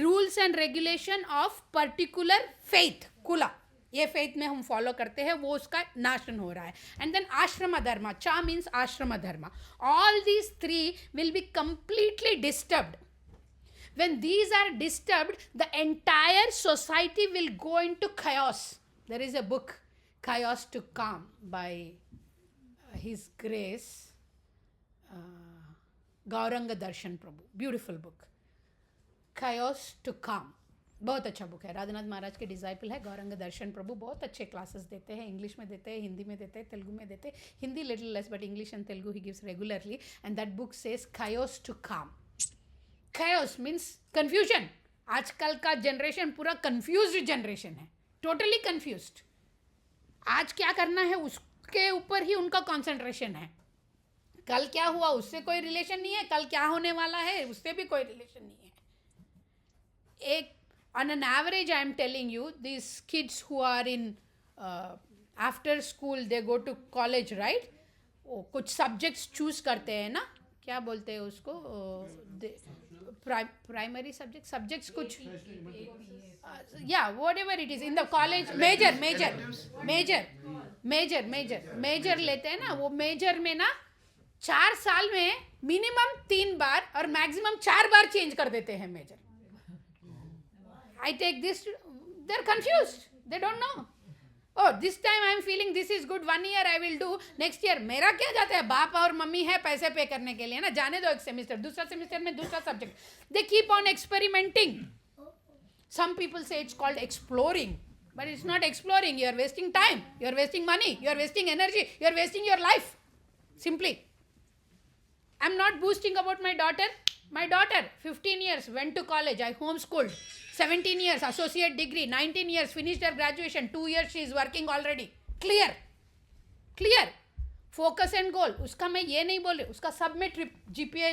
Rules and regulation of particular faith. Kula. ये फेथ में हम फॉलो करते हैं, वो उसका नाशन हो रहा है. एंड देन आश्रम धर्म. चा मीन्स आश्रम धर्म. All these 3 will be completely disturbed. when these are disturbed, the entire society will go into chaos. There is a book, Chaos to Calm, by His Grace Gauranga Darshan Prabhu. Beautiful book. Chaos to Calm. बहुत अच्छा book है. राधानाथ महाराज के disciple है गौरंग दर्शन प्रभु. बहुत अच्छे classes देते हैं. English में देते हैं, हिंदी में देते हैं, तेलुगु में देते हैं. Hindi little less, but English and Telugu he gives regularly. And that book says chaos to calm. chaos means confusion. आजकल का जनरेशन पूरा कन्फ्यूज्ड जनरेशन है, टोटली कन्फ्यूज्ड. आज क्या करना है उसके ऊपर ही उनका कॉन्सेंट्रेशन है. कल क्या हुआ उससे कोई रिलेशन नहीं है, कल क्या होने वाला है उससे भी कोई रिलेशन नहीं है. एक on an average, I am telling you, these kids who are in after school, they go to college, right? वो कुछ subjects choose करते हैं ना, क्या बोलते हैं उसको? Primary subjects कुछ, yeah, whatever it is in the college, major लेते हैं ना. वो major में ना 4 साल में minimum 3 बार और maximum 4 बार change कर देते हैं major. I take this, they're confused, they don't know. Oh, this time I am feeling this is good, 1 year I will do, next year मेरा क्या जाता है, बाप और मम्मी है पैसे पे करने के लिए ना, जाने दो एक सेमिस्टर, दूसरा सेमिस्टर में दूसरा subject. They keep on experimenting. Some people say it's called exploring, But it's not exploring. You're wasting time. You're wasting money. You're wasting energy. You're wasting your life. Simply. I'm not boasting about my daughter. My daughter, 15 years, went to college. I homeschooled. 17 years, associate degree. 19 years, finished her graduation. 2 years, she is working already. Clear. Clear. Focus and goal. उसका मैं ये नहीं बोल रही. उसका सब में GPA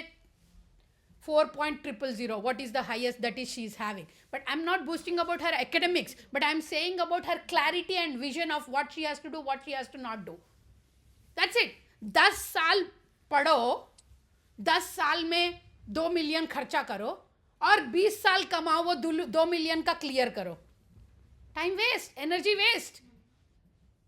4.000. What is the highest that is she is having? But I'm not boasting about her academics. But I'm saying about her clarity and vision of what she has to do, what she has to not do. That's it. 10 साल पढ़ो, 10 साल में 2 million खर्चा करो और 20 साल कमाओ, वो 2 मिलियन का क्लियर करो. Time waste, energy waste.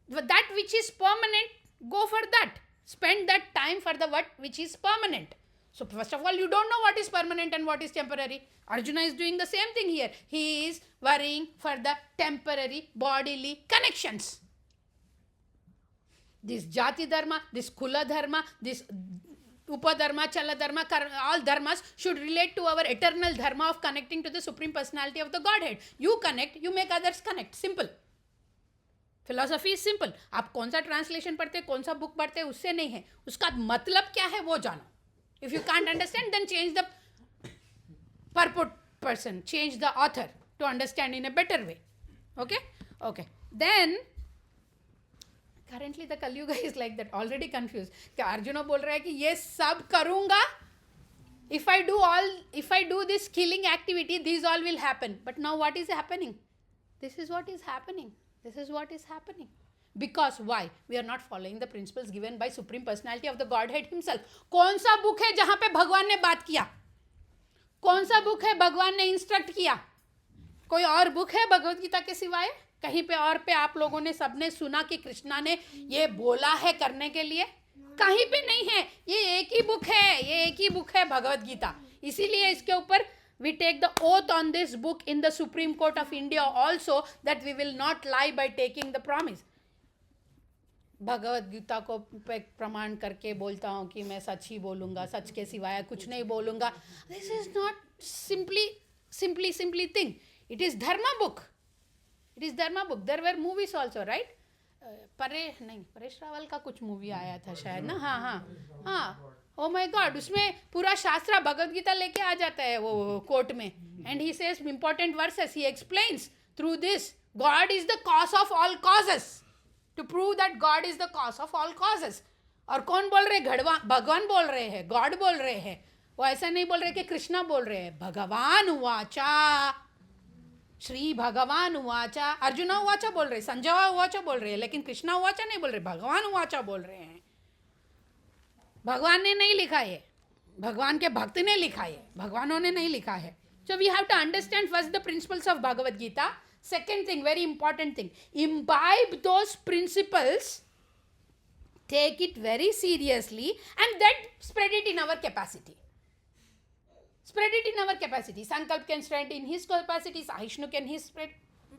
That which is permanent, go for that. Spend that time for the what which is permanent. So first of all, you don't know what is permanent and what is temporary. Arjuna is doing the same thing here. He is worrying for the temporary bodily connections. This Jati Dharma, this Kula Dharma, this Upadharma, Chala Dharma, all dharmas should relate to our eternal dharma of connecting to the Supreme Personality of the Godhead. You connect, you make others connect. Simple. Philosophy is simple. आप कौन सा translation पढ़ते, कौन सा book पढ़ते, उससे नहीं है. उसका मतलब क्या है वो जानो. If you can't understand, then change the purport person, change the author to understand in a better way. Okay. Then currently the Kali Yuga is like that, already confused. कि अर्जुन बोल रहा है कि ये सब करूंगा, if I do this killing activity, these all will happen. But now what is happening? This is what is happening. Because why? We are not following the principles given by Supreme Personality of the Godhead himself. कौन सा book है जहां पे भगवान ने बात किया? कौन सा बुक है भगवान ने इंस्ट्रक्ट किया? कोई और बुक है भगवत गीता के सिवाय? कहीं पे और पे आप लोगों ने सबने सुना कि कृष्णा ने ये बोला है करने के लिए? कहीं पे नहीं है. ये एक ही बुक है भगवत गीता. इसीलिए इसके ऊपर we take the oath on this book in the Supreme Court of India also, that we will not lie by taking the promise. Bhagavad Gita को प्रमाण करके बोलता हूँ कि मैं सच ही बोलूँगा, सच के सिवाय कुछ नहीं बोलूँगा. This is not simply thing. It is dharma book. There were movies also, right? Paresh Rawal का कुछ मूवी आया था शायद ना. हाँ. Oh my God, उसमें पूरा शास्त्र भगवत गीता लेके आ जाता है वो कोर्ट में. And he says important verses. He explains through this, God is the cause of all causes. To prove that God is the cause of all causes. और कौन बोल रहे? भगवान बोल रहे हैं, गॉड बोल रहे हैं. वो ऐसा नहीं बोल रहे कि कृष्णा बोल रहे हैं. भगवान उवाचा, श्री भगवान उवाचा. अर्जुना उवाचा बोल रहे, संजय उवाचा बोल रहे हैं, लेकिन कृष्णा उवाचा नहीं बोल रहे, भगवान उवाचा बोल रहे हैं. भगवान ने नहीं लिखा है, भगवान के भक्त ने लिखा है, भगवानों ने नहीं लिखा है. So we have to understand first the principles of Bhagavad Gita. Second thing, very important thing, imbibe those principles, take it very seriously, and then spread it in our capacity. Sankalp can spread in his capacity, Sahishnu can his spread,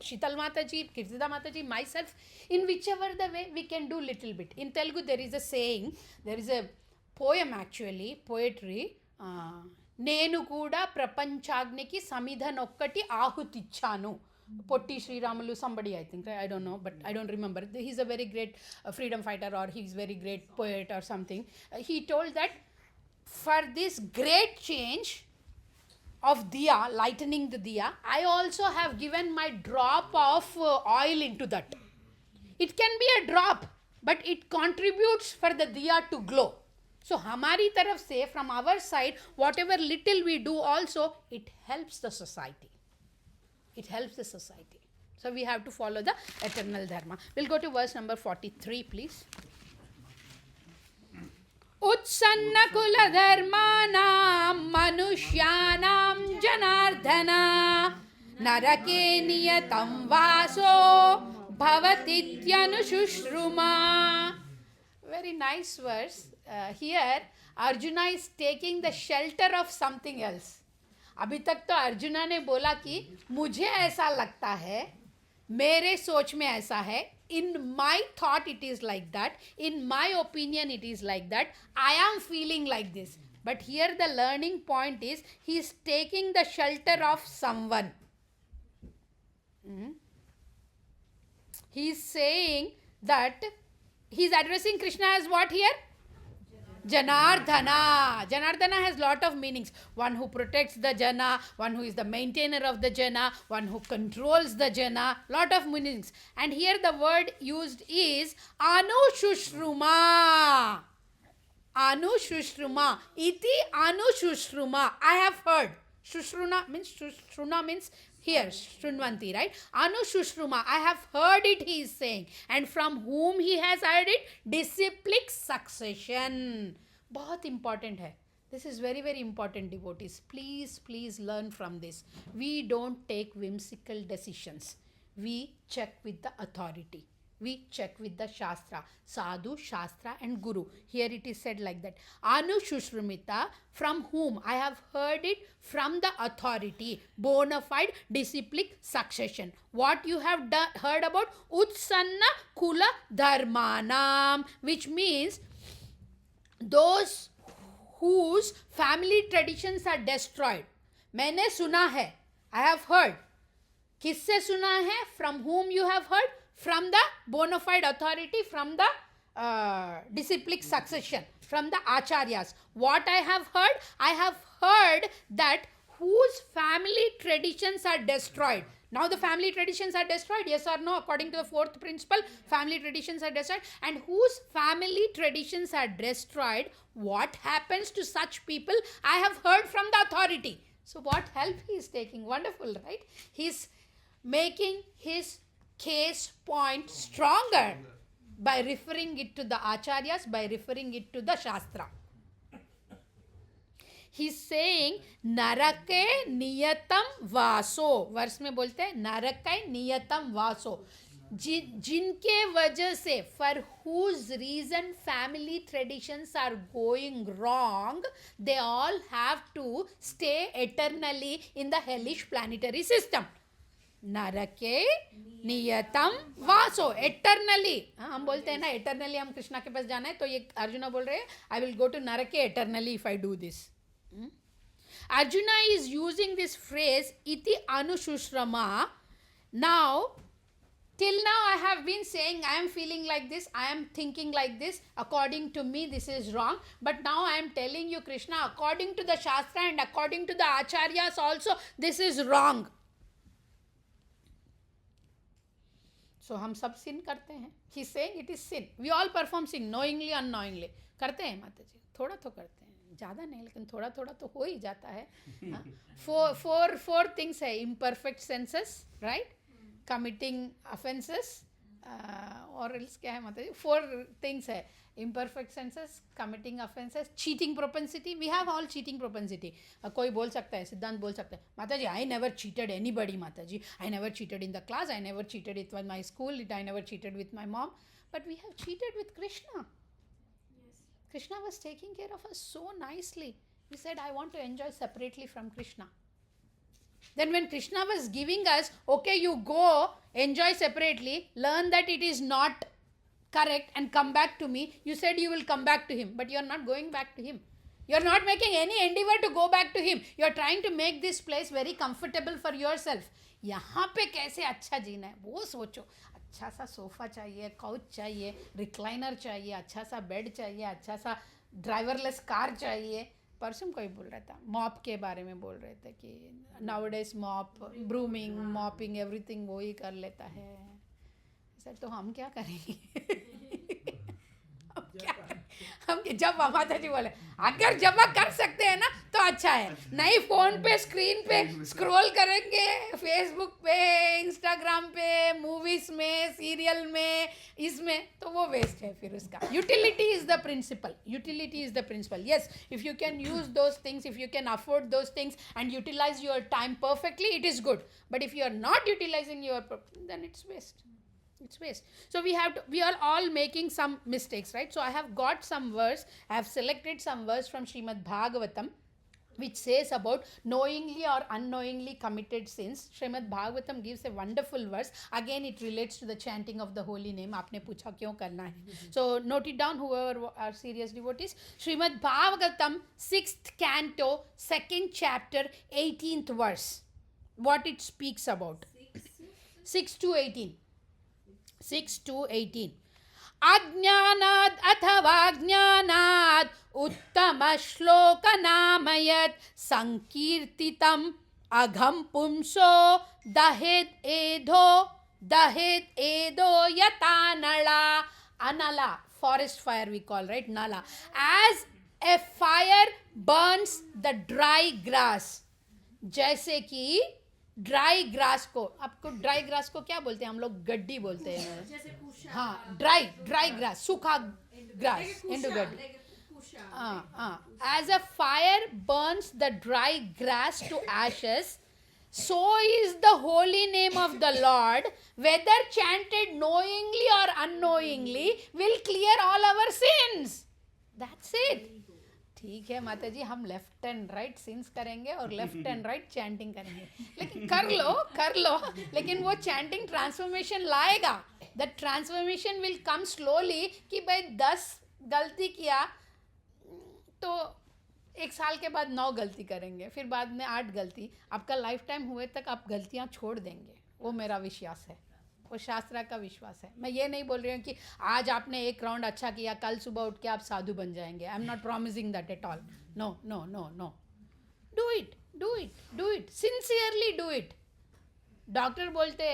Shital Mataji, Kirtida Mataji, myself, in whichever the way we can do little bit. In Telugu there is a saying, there is a poem actually, poetry, నేను కూడా ప్రపంచాగ్నికి సమిధనొక్కటి ఆహుతిచ్చాను. Potti Sri Ramalu, somebody I think, I don't know, but I don't remember. He's a very great freedom fighter, or he's very great poet or something. He told that for this great change of diya, lightening the diya, I also have given my drop of oil into that. It can be a drop, but it contributes for the diya to glow. So हमारी तरफ से, from our side, whatever little we do also, it helps the society. So we have to follow the eternal dharma. We'll go to verse number 43, please. उत्सन्न कुल धर्मानां मनुष्याणां जनार्दना नरके नियतं वासो भवतीत्यनुशुश्रुमा. Very nice verse. Here Arjuna is taking the shelter of something else. अभी तक तो अर्जुना ने बोला कि मुझे ऐसा लगता है, मेरे सोच में ऐसा है, in my thought it is like that, in my opinion it is like that, I am feeling like this. But here the learning point is, he is taking the shelter of someone. He's saying that he's addressing Krishna as what here? Janardhana. Janardhana has lot of meanings. One who protects the Jana, one who is the maintainer of the Jana, one who controls the Jana, lot of meanings. And here the word used is Anushruma. Anushruma. Iti Anushruma. I have heard. Shruna means here, Shrunvanti, right? Anushruma. I have heard it, he is saying. And from whom he has heard it? Disciplic succession. बहुत important है. This is very, very important, devotees. Please, please learn from this. We don't take whimsical decisions. We check with the authority. We check with the Shastra, Sadhu, Shastra and Guru. Here it is said like that. Anushrumita, from whom? I have heard it from the authority. Bona fide disciplic succession. What you have heard about? Utsanna Kula Dharmanam, which means those whose family traditions are destroyed. मैंने सुना है. I have heard. किससे सुना है? From whom you have heard? From the bona fide authority, from the disciplic succession, from the acharyas. What I have heard? I have heard that whose family traditions are destroyed. Now the family traditions are destroyed, yes or no? According to the fourth principle, family traditions are destroyed. And whose family traditions are destroyed, what happens to such people? I have heard from the authority. So what help he is taking? Wonderful, right? He is making his case point stronger by referring it to the acharyas, by referring it to the shastra. He's saying narake niyatam vaso. वर्ष में बोलते हैं नरके नियतम वासो. जिनके वजह से, for whose reason family traditions are going wrong, they all have to stay eternally in the hellish planetary system. नरके नियतम वासो. एटर्नली, हम बोलते हैं ना एटर्नली हम कृष्णा के पास जाना है, तो ये अर्जुना बोल रहे हैं आई विल गो टू नरके eternally if I do this. Arjuna is using this phrase iti anushrama. Now till now I have been saying I am feeling like this, I am thinking like this, according to me this is wrong, but now I am telling you Krishna, according to the shastra and according to the acharyas also this is wrong. So हम सब sin करते हैं. He is saying it is sin. We all perform sin, knowingly, unknowingly. करते हैं माता जी, थोड़ा तो करते हैं, ज़्यादा नहीं, लेकिन थोड़ा थोड़ा तो हो ही जाता है. Four things है. Imperfect senses, right? Committing offenses, और else क्या है माता जी? 4 things है. Imperfect senses, committing offenses, cheating propensity. We have all cheating propensity. कोई बोल सकता है, सिद्धांत बोल सकता है, माता जी I never cheated anybody, माता जी. I never cheated in the class, I never cheated with my school, I never cheated with my mom. But we have cheated with Krishna. Yes. Krishna was taking care of us so nicely. We said, I want to enjoy separately from Krishna. Then when Krishna was giving us, okay, you go, enjoy separately, learn that it is not correct and come back to me. You said you will come back to him, but you are not going back to him. You are not making any endeavor to go back to him. You are trying to make this place very comfortable for yourself. यहाँ पे कैसे अच्छा जीना है वो सोचो. अच्छा सा sofa चाहिए, काउच चाहिए, रिक्लाइनर चाहिए, अच्छा सा बेड चाहिए, अच्छा सा ड्राइवरलेस कार चाहिए. परसों कोई बोल रहा था मॉप के बारे में, बोल रहे थे कि nowadays mop, brooming, mopping, everything वो ही कर लेता है. सर तो हम क्या करेंगे? हम जब माता जी बोले अगर जमा कर सकते हैं ना तो अच्छा है, नहीं फ़ोन पे स्क्रीन पे स्क्रॉल करेंगे, फेसबुक पे, इंस्टाग्राम पे, मूवीज़ में, सीरियल में, इसमें, तो वो वेस्ट है फिर उसका. Utility is the principle. Utility is the principle. Yes, if you can use those things, if you can afford those things and utilise your time perfectly, it is good. But if you are not utilising your, then it's waste. It's waste. So we are all making some mistakes, right? So I have got some verse, I have selected some verse from Srimad Bhagavatam, which says about knowingly or unknowingly committed sins. Srimad Bhagavatam gives a wonderful verse. Again, it relates to the chanting of the holy name. आपने पूछा क्यों करना है? So note it down, whoever are serious devotees. Srimad Bhagavatam, 6th canto, 2nd chapter, 18th verse. What it speaks about. 6 to 18. 6 to 18. अज्ञानाद् अथवा ज्ञानाद् उत्तमश्लोकनामयत् संकीर्तितम् अघं पुंसो दहेद् एधो यथा नला. Anala, forest fire we call, right? Nala. As a fire burns the dry grass. जैसे कि dry grass को, आपको dry grass को क्या बोलते हैं हम लोग? गड्डी बोलते हैं. जैसे कुशा. हाँ, ड्राई ग्रास, सूखा ग्रास, इंडो गड्डी. As a fire burns the dry grass to ashes, so is the holy name of the Lord, whether chanted knowingly or unknowingly, will clear all our sins. That's it. ठीक है माता जी, हम left and right since करेंगे और left and right chanting करेंगे, लेकिन कर लो, लेकिन वो चैंटिंग ट्रांसफॉर्मेशन लाएगा. That transformation will come slowly. कि भाई 10 गलती किया तो 1 साल के बाद 9 गलती करेंगे, फिर बाद में 8 गलती. आपका लाइफ टाइम हुए तक आप गलतियाँ छोड़ देंगे. वो मेरा विश्वास है, वो शास्त्रा का विश्वास है. मैं ये नहीं बोल रही हूँ कि आज आपने 1 राउंड अच्छा किया, कल सुबह उठ के आप साधु बन जाएंगे. I am not promising that at all. No no no no. Do it sincerely. Do it. Doctor बोलते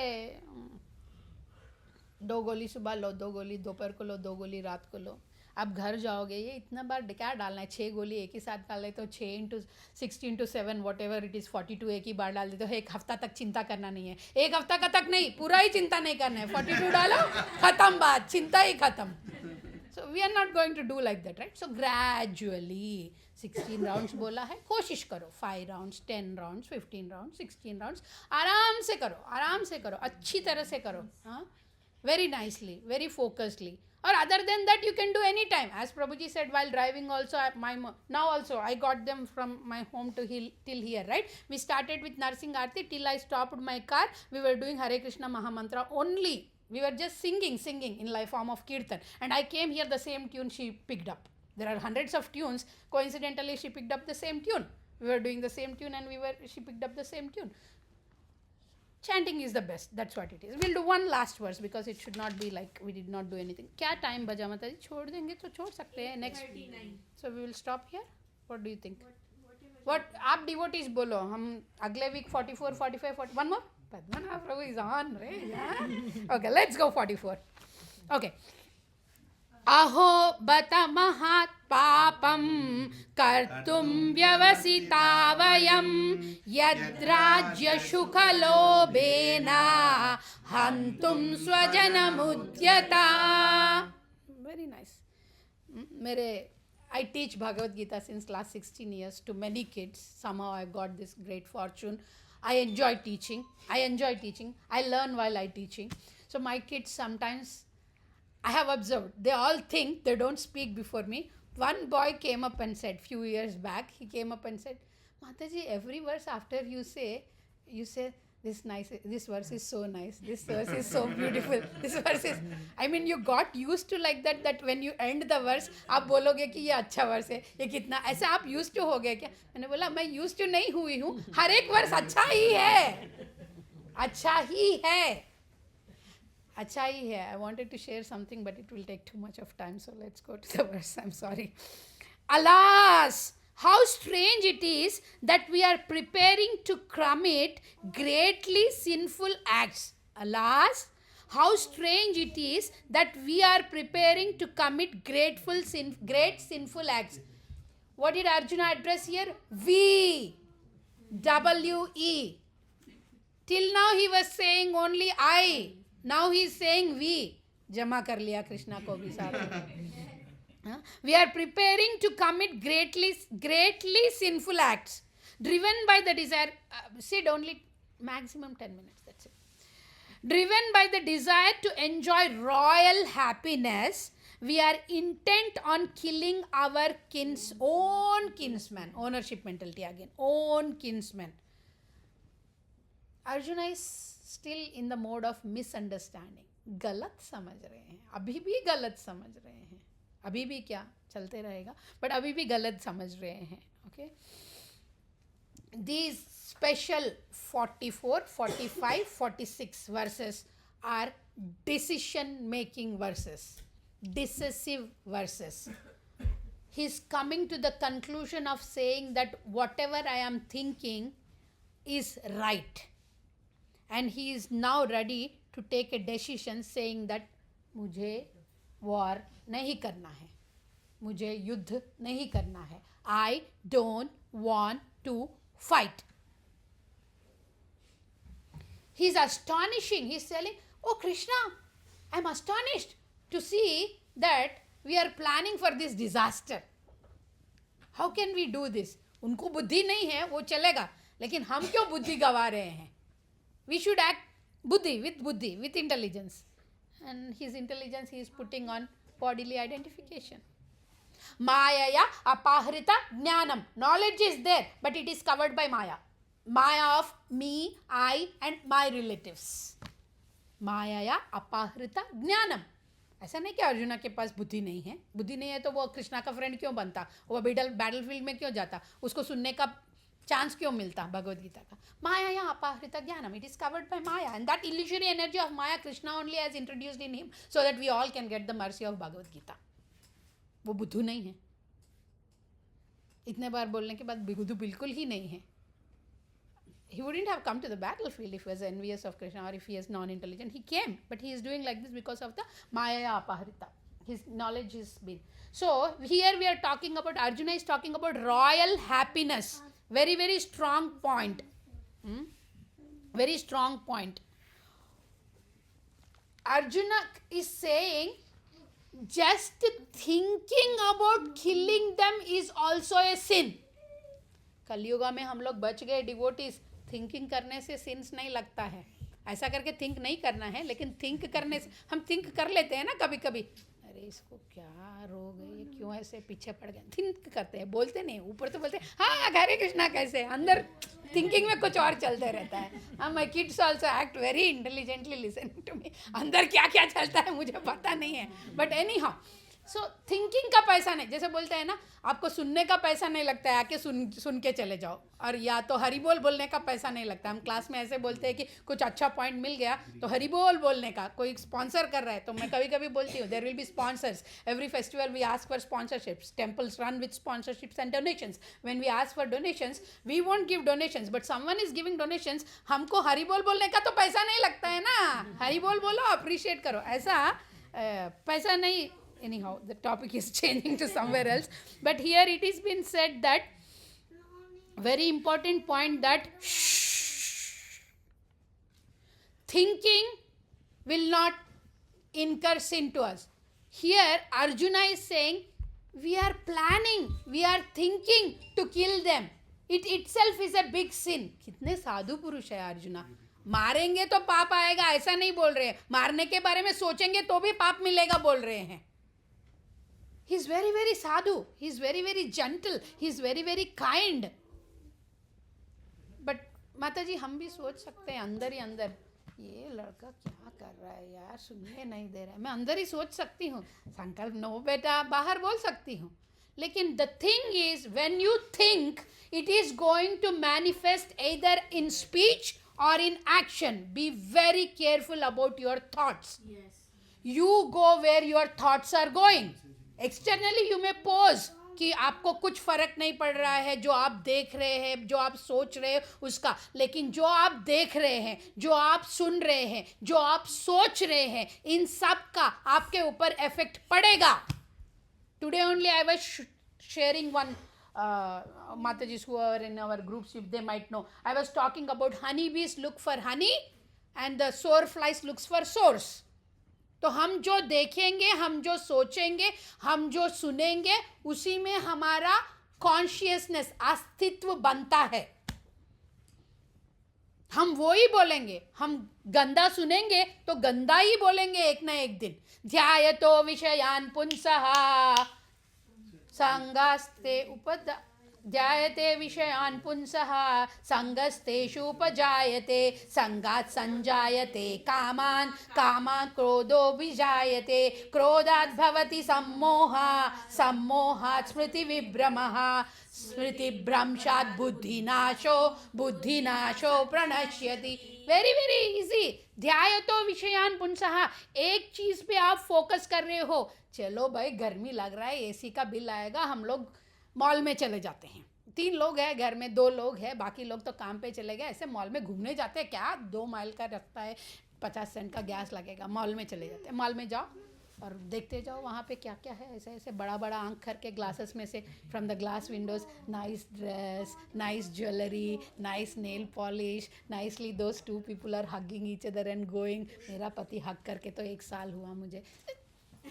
2 गोली सुबह लो, 2 गोली दोपहर को लो, 2 गोली रात को लो. आप घर जाओगे, ये इतना बार क्या डालना है? 6 गोली एक ही साथ डाल देते हो. 6 × 6 × 7 वॉट एवर इट इज़ 42 एक ही बार डाल देते हो. 1 हफ्ता तक चिंता करना नहीं है. 1 हफ्ता का तक नहीं, पूरा ही चिंता नहीं करना है. 42 डालो, खत्म बात, चिंता ही खत्म. So we are not going to do like that, right? So gradually 16 rounds बोला है, कोशिश करो. 5 राउंड्स, 10 राउंड्स, 15 राउंड्स, 16 राउंड्स. आराम से करो, अच्छी तरह से करो. हाँ, very nicely, very focusedly. Or other than that, you can do any time. As Prabhuji said, while driving also, now also I got them from my home to till here, right? We started with Narsing Aarti till I stopped my car. We were doing Hare Krishna Mahamantra only. We were just singing in life form of kirtan. And I came here, the same tune she picked up. There are hundreds of tunes. Coincidentally, she picked up the same tune. We were doing the same tune and she picked up the same tune. Chanting is the best. That's what it is. We'll do one last verse because it should not be like we did not do anything. क्या time बजा माता जी? छोड़ देंगे तो छोड़ सकते हैं. Next. 39. So we will stop here. What do you think? What आप devotees बोलो. हम अगले week 44, 45, 40. One more. Padmanaಭ Prabhu is on, right? Yeah. Okay, let's go 44. Okay. अहो बत महात् पापं कर्तुं व्यवसिता वयं यद्राज्यसुखलोभेन हन्तुं स्वजनमुद्यता. Very nice. I teach Bhagavad Gita since last 16 years to many kids. Somehow I got this great fortune. I enjoy teaching. I learn while I teaching. So my kids sometimes, I have observed, they all think, they don't speak before me. One boy came up and said, few years back, he came up and said, Mataji, every verse after you say this verse is so nice, this verse is so beautiful, this verse is, I mean, you got used to like that when you end the verse, आप बोलोगे कि ये अच्छा verse है, ये कितना, ऐसे आप used to हो गए क्या? मैंने बोला, मैं used to नहीं हुई हूँ, हर एक वर्स अच्छा ही है. I wanted to share something, but it will take too much of time, so let's go to the verse. I'm sorry. Alas, how strange it is that we are preparing to commit greatly sinful acts. Alas, how strange it is that we are preparing to commit great sinful acts. What did Arjuna address here? We. W-E. Till now he was saying only I. Now he is saying we. Jama kar liya Krishna ko bhi सारा. We are preparing to commit greatly sinful acts, driven by the desire. Sid, only maximum 10 minutes. That's it. Driven by the desire to enjoy royal happiness, we are intent on killing our own kinsman. Ownership mentality again. Own kinsman. Arjuna is still in the mode of misunderstanding. गलत समझ रहे हैं, अभी भी गलत समझ रहे हैं, अभी भी क्या चलते रहेगा, बट अभी भी गलत समझ रहे हैं. Okay, these special 44, 45, 46 verses are decision making verses, decisive verses. He's coming to the conclusion of saying that whatever I am thinking is right. And he is now ready to take a decision saying that मुझे war नहीं करना है, मुझे युद्ध नहीं करना है. I don't want to fight. He's astonishing. He's telling, oh Krishna, I'm astonished to see that we are planning for this disaster. How can we do this? उनको बुद्धि नहीं है, वो चलेगा, लेकिन हम क्यों बुद्धि गवा रहे हैं? We should act buddhi, with intelligence. And his intelligence he is putting on bodily identification. Mayaya apahrita jnanam. Knowledge is there, but it is covered by Maya. Maya of me, I and my relatives. Mayaya apahrita jnanam. ऐसा नहीं कि अर्जुना के पास बुद्धि नहीं है. बुद्धि नहीं है तो वो कृष्णा का फ्रेंड क्यों बनता, वो बैटलफील्ड में क्यों जाता, उसको सुनने का चांस क्यों मिलता भगवद गीता का. माया या अपाहृत ज्ञानम, it is covered by Maya, and that illusory energy of Maya Krishna only has introduced in him so that we all can get the mercy of Bhagavad Gita. वो बुद्धू नहीं है. इतने बार बोलने के बाद बुद्धू बिल्कुल ही नहीं है. He wouldn't have come to the battlefield if he was envious of Krishna or if he is non-intelligent. He came, but he is doing like this because of the Maya Apahrita. His knowledge is big. So here we are talking about, Arjuna is talking about royal happiness. Very, very strong point. Very strong point. Arjuna is saying, just thinking about killing them is also a sin. Kalyuga में हम लोग बच गए devotees. Thinking करने से since नहीं लगता है. ऐसा करके थिंक नहीं करना है, लेकिन थिंक करने से हम थिंक कर लेते हैं ना कभी कभी. अरे इसको क्या रोग है, ये क्यों ऐसे पीछे पड़ गए. थिंक करते हैं, बोलते नहीं. ऊपर तो बोलते हैं हाँ हरे कृष्णा कैसे, अंदर थिंकिंग में कुछ और चलते रहता है. My kids also act very intelligently listening to me. अंदर क्या क्या चलता है मुझे पता नहीं है, but anyhow. So thinking का पैसा नहीं. जैसे बोलते हैं ना, आपको सुनने का पैसा नहीं लगता है, आके सुन के चले जाओ. और या तो हरि बोल बोलने का पैसा नहीं लगता. हम क्लास में ऐसे बोलते हैं कि कुछ अच्छा पॉइंट मिल गया तो हरि बोल बोलने का. कोई स्पॉन्सर कर रहा है तो मैं कभी कभी बोलती हूँ, there will be sponsors. Every festival we ask for sponsorships. Temples run with sponsorships and donations. When we ask for donations, we won't give donations, but someone is giving donations. हमको हरि बोल बोलने का तो पैसा नहीं लगता है ना. हरि बोल बोलो, अप्रिशिएट करो. ऐसा पैसा नहीं. Anyhow, the topic is changing to somewhere else. But here it is been said that, very important point, that thinking will not incur sin to us. Here Arjuna is saying, we are planning, we are thinking to kill them. It itself is a big sin. कितने साधु पुरुष है अर्जुना. मारेंगे तो पाप आएगा ऐसा नहीं बोल रहे हैं, मारने के बारे में सोचेंगे तो भी पाप मिलेगा बोल रहे हैं. He is very, very sadhu. He is very, very gentle. He is very, very kind. But माता जी हम भी सोच सकते हैं अंदर ही अंदर, ये लड़का क्या कर रहा है यार, सुनने नहीं दे रहा है. मैं अंदर ही सोच सकती हूँ, संकल्प नो बेटा, बाहर बोल सकती हूँ. लेकिन the thing is, when you think, it is going to manifest either in speech or in action. Be very careful about your thoughts. Yes. You go where your thoughts are going. Externally you में pose कि आपको कुछ फर्क नहीं पड़ रहा है जो आप देख रहे हैं, जो आप सोच रहे हैं उसका. लेकिन जो आप देख रहे हैं, जो आप सुन रहे हैं, जो आप सोच रहे हैं, इन सब का आपके ऊपर इफेक्ट पड़ेगा. Today only I was sharing one, Mataji's who are in our groups, if they might know, I was talking about honeybees look for honey and the soar flies looks for source. तो हम जो देखेंगे, हम जो सोचेंगे, हम जो सुनेंगे, उसी में हमारा कॉन्शियसनेस, अस्तित्व बनता है. हम वो ही बोलेंगे. हम गंदा सुनेंगे तो गंदा ही बोलेंगे एक ना एक दिन. ध्यायतो विषयान पुंसः संगास्ते उपदा. ध्यायते विषयान् पुंसः सङ्गस्तेषुपजायते सङ्गात् सञ्जायते कामान् कामात् क्रोधो विजायते क्रोधात् भवति सम्मोहः सम्मोहात् स्मृतिविभ्रमः स्मृतिभ्रंशात् बुद्धिनाशो बुद्धिनाशो प्रणश्यति. Very very easy. ध्यायतो विषयान् पुंसः. एक चीज पे आप फोकस कर रहे हो. चलो भाई गर्मी लग रहा है, एसी का बिल आएगा, हम लोग मॉल में चले जाते हैं. 3 लोग हैं घर में, 2 लोग हैं, बाकी लोग तो काम पे चले गए. ऐसे मॉल में घूमने जाते हैं क्या? 2 माइल का रास्ता है, 50 सेंट का गैस लगेगा. मॉल में चले जाते हैं. मॉल में जाओ और देखते जाओ वहाँ पे क्या क्या है. ऐसे ऐसे बड़ा बड़ा आंख करके ग्लासेस में से, from the glass windows, nice dress, nice jewellery, nice nail polish, nicely those 2 people are hugging each other and going. मेरा पति हग करके तो 1 साल हुआ मुझे.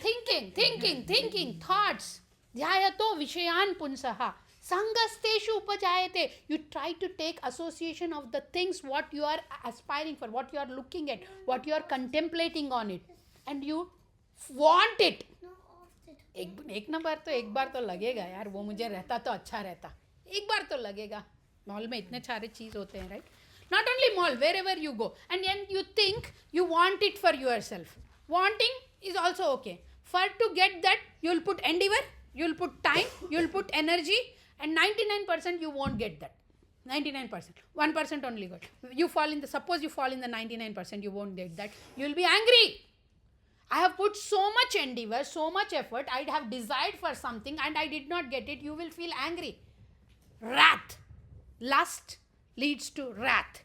Thinking thinking thinking thoughts. ध्यायतो विषयान् पुंसः संगस्तेषु उपजायते. You try to take association of the things what you are aspiring for, what you are looking at, what you are contemplating on it, and you want it. एक बार तो लगेगा यार, वो मुझे रहता तो अच्छा रहता. एक बार तो लगेगा. मॉल में इतने सारे चीज होते हैं, right? Not only mall, wherever you go, and then you think you want it for yourself. Wanting is also okay. For to get that, you'll put endeavor, you'll put time, you'll put energy, and 99% you won't get that. 99%. 1% only got. Suppose you fall in the 99%, you won't get that. You'll be angry. I have put so much endeavor, so much effort, I have desired for something and I did not get it. You will feel angry. Wrath. Lust leads to wrath.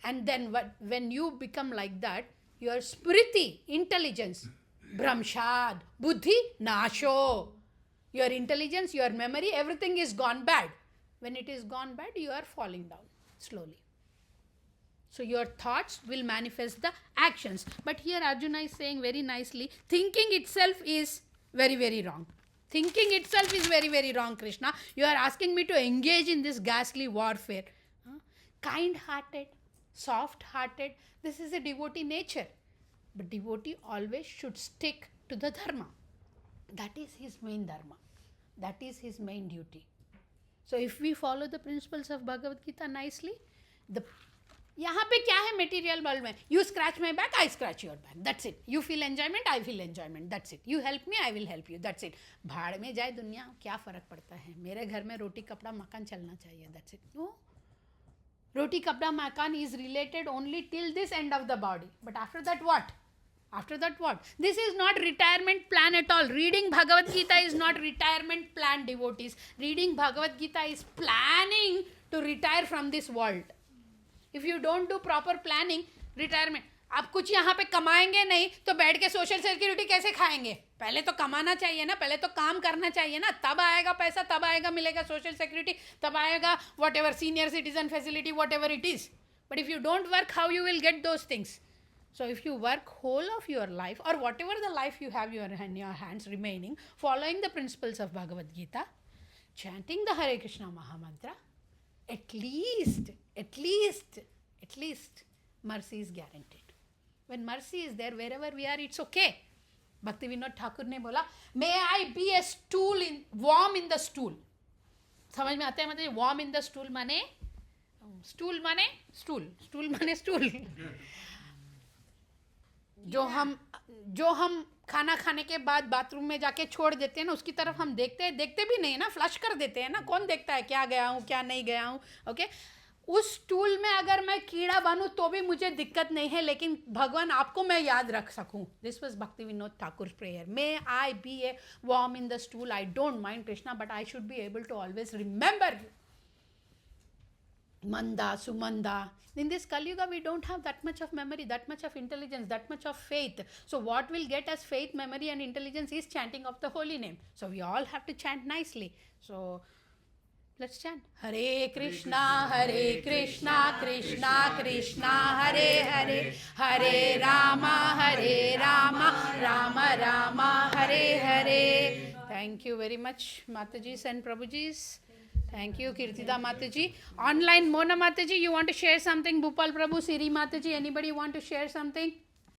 And then when you become like that, your spriti, intelligence, Brahmshad, Buddhi, Nasho. Your intelligence, your memory, everything is gone bad. When it is gone bad, you are falling down slowly. So your thoughts will manifest the actions. But here Arjuna is saying very nicely, thinking itself is very, very wrong. Thinking itself is very, very wrong, Krishna. You are asking me to engage in this ghastly warfare. Kind-hearted, soft-hearted, this is a devotee nature. But devotee always should stick to the dharma. That is his main dharma. That is his main duty. So if we follow the principles of Bhagavad Gita nicely, यहाँ पे क्या है material world में? You scratch my back, I scratch your back. That's it. You feel enjoyment, I feel enjoyment. That's it. You help me, I will help you. That's it. भाड़ में जाए दुनिया, क्या फर्क पड़ता है? मेरे घर में रोटी कपड़ा मकान चलना चाहिए. That's it. No. Roti kapda makan is related only till this end of the body. But after that what? After that what? This is not retirement plan at all. Reading Bhagavad Gita is not retirement plan, devotees. Reading Bhagavad Gita is planning to retire from this world. If you don't do proper planning, retirement. आप कुछ यहाँ पे कमाएंगे नहीं तो बैठ के social security कैसे खाएंगे? पहले तो कमाना चाहिए ना, पहले तो काम करना चाहिए ना, तब आएगा पैसा, तब आएगा मिलेगा सोशल सिक्योरिटी, तब आएगा whatever senior citizen facility, whatever it is. But if you don't work, how you will get those things? So if you work whole of your life or whatever the life you have in your hands remaining, following the principles of Bhagavad Gita, chanting the Hare Krishna Mahamantra, at least, mercy is guaranteed. When mercy is there, wherever we are, it's okay. Bhakti Vinod Thakur ने बोला, may I be a worm in the stool. समझ में आता है? मतलब worm in the stool माने stool माने stool. जो हम खाना खाने के बाद बाथरूम में जाके छोड़ देते हैं ना, उसकी तरफ हम देखते भी नहीं ना, फ्लश कर देते हैं ना. कौन देखता है क्या गया हूँ क्या नहीं गया हूँ? ओके. उस स्टूल में अगर मैं कीड़ा बनूं तो भी मुझे दिक्कत नहीं है, लेकिन भगवान आपको मैं याद रख सकूं. This was Bhakti Vinod Thakur prayer. May I be a worm in the stool. I don't mind Krishna, but I should be able to always remember Manda, Sumanda. In this Kali Yuga, we don't have that much of memory, that much of intelligence, that much of faith. So what will get us faith, memory and intelligence is chanting of the holy name. So we all have to chant nicely. So let's chant. Hare Krishna, Krishna Krishna, Hare Hare, Hare Rama, Rama Rama, Hare Hare. Thank you very much, Matajis and Prabhujis. Thank you, Kirtida Mataji. Online, Mona Mataji, you want to share something? Bhupal Prabhu, Siri Mataji, anybody want to share something?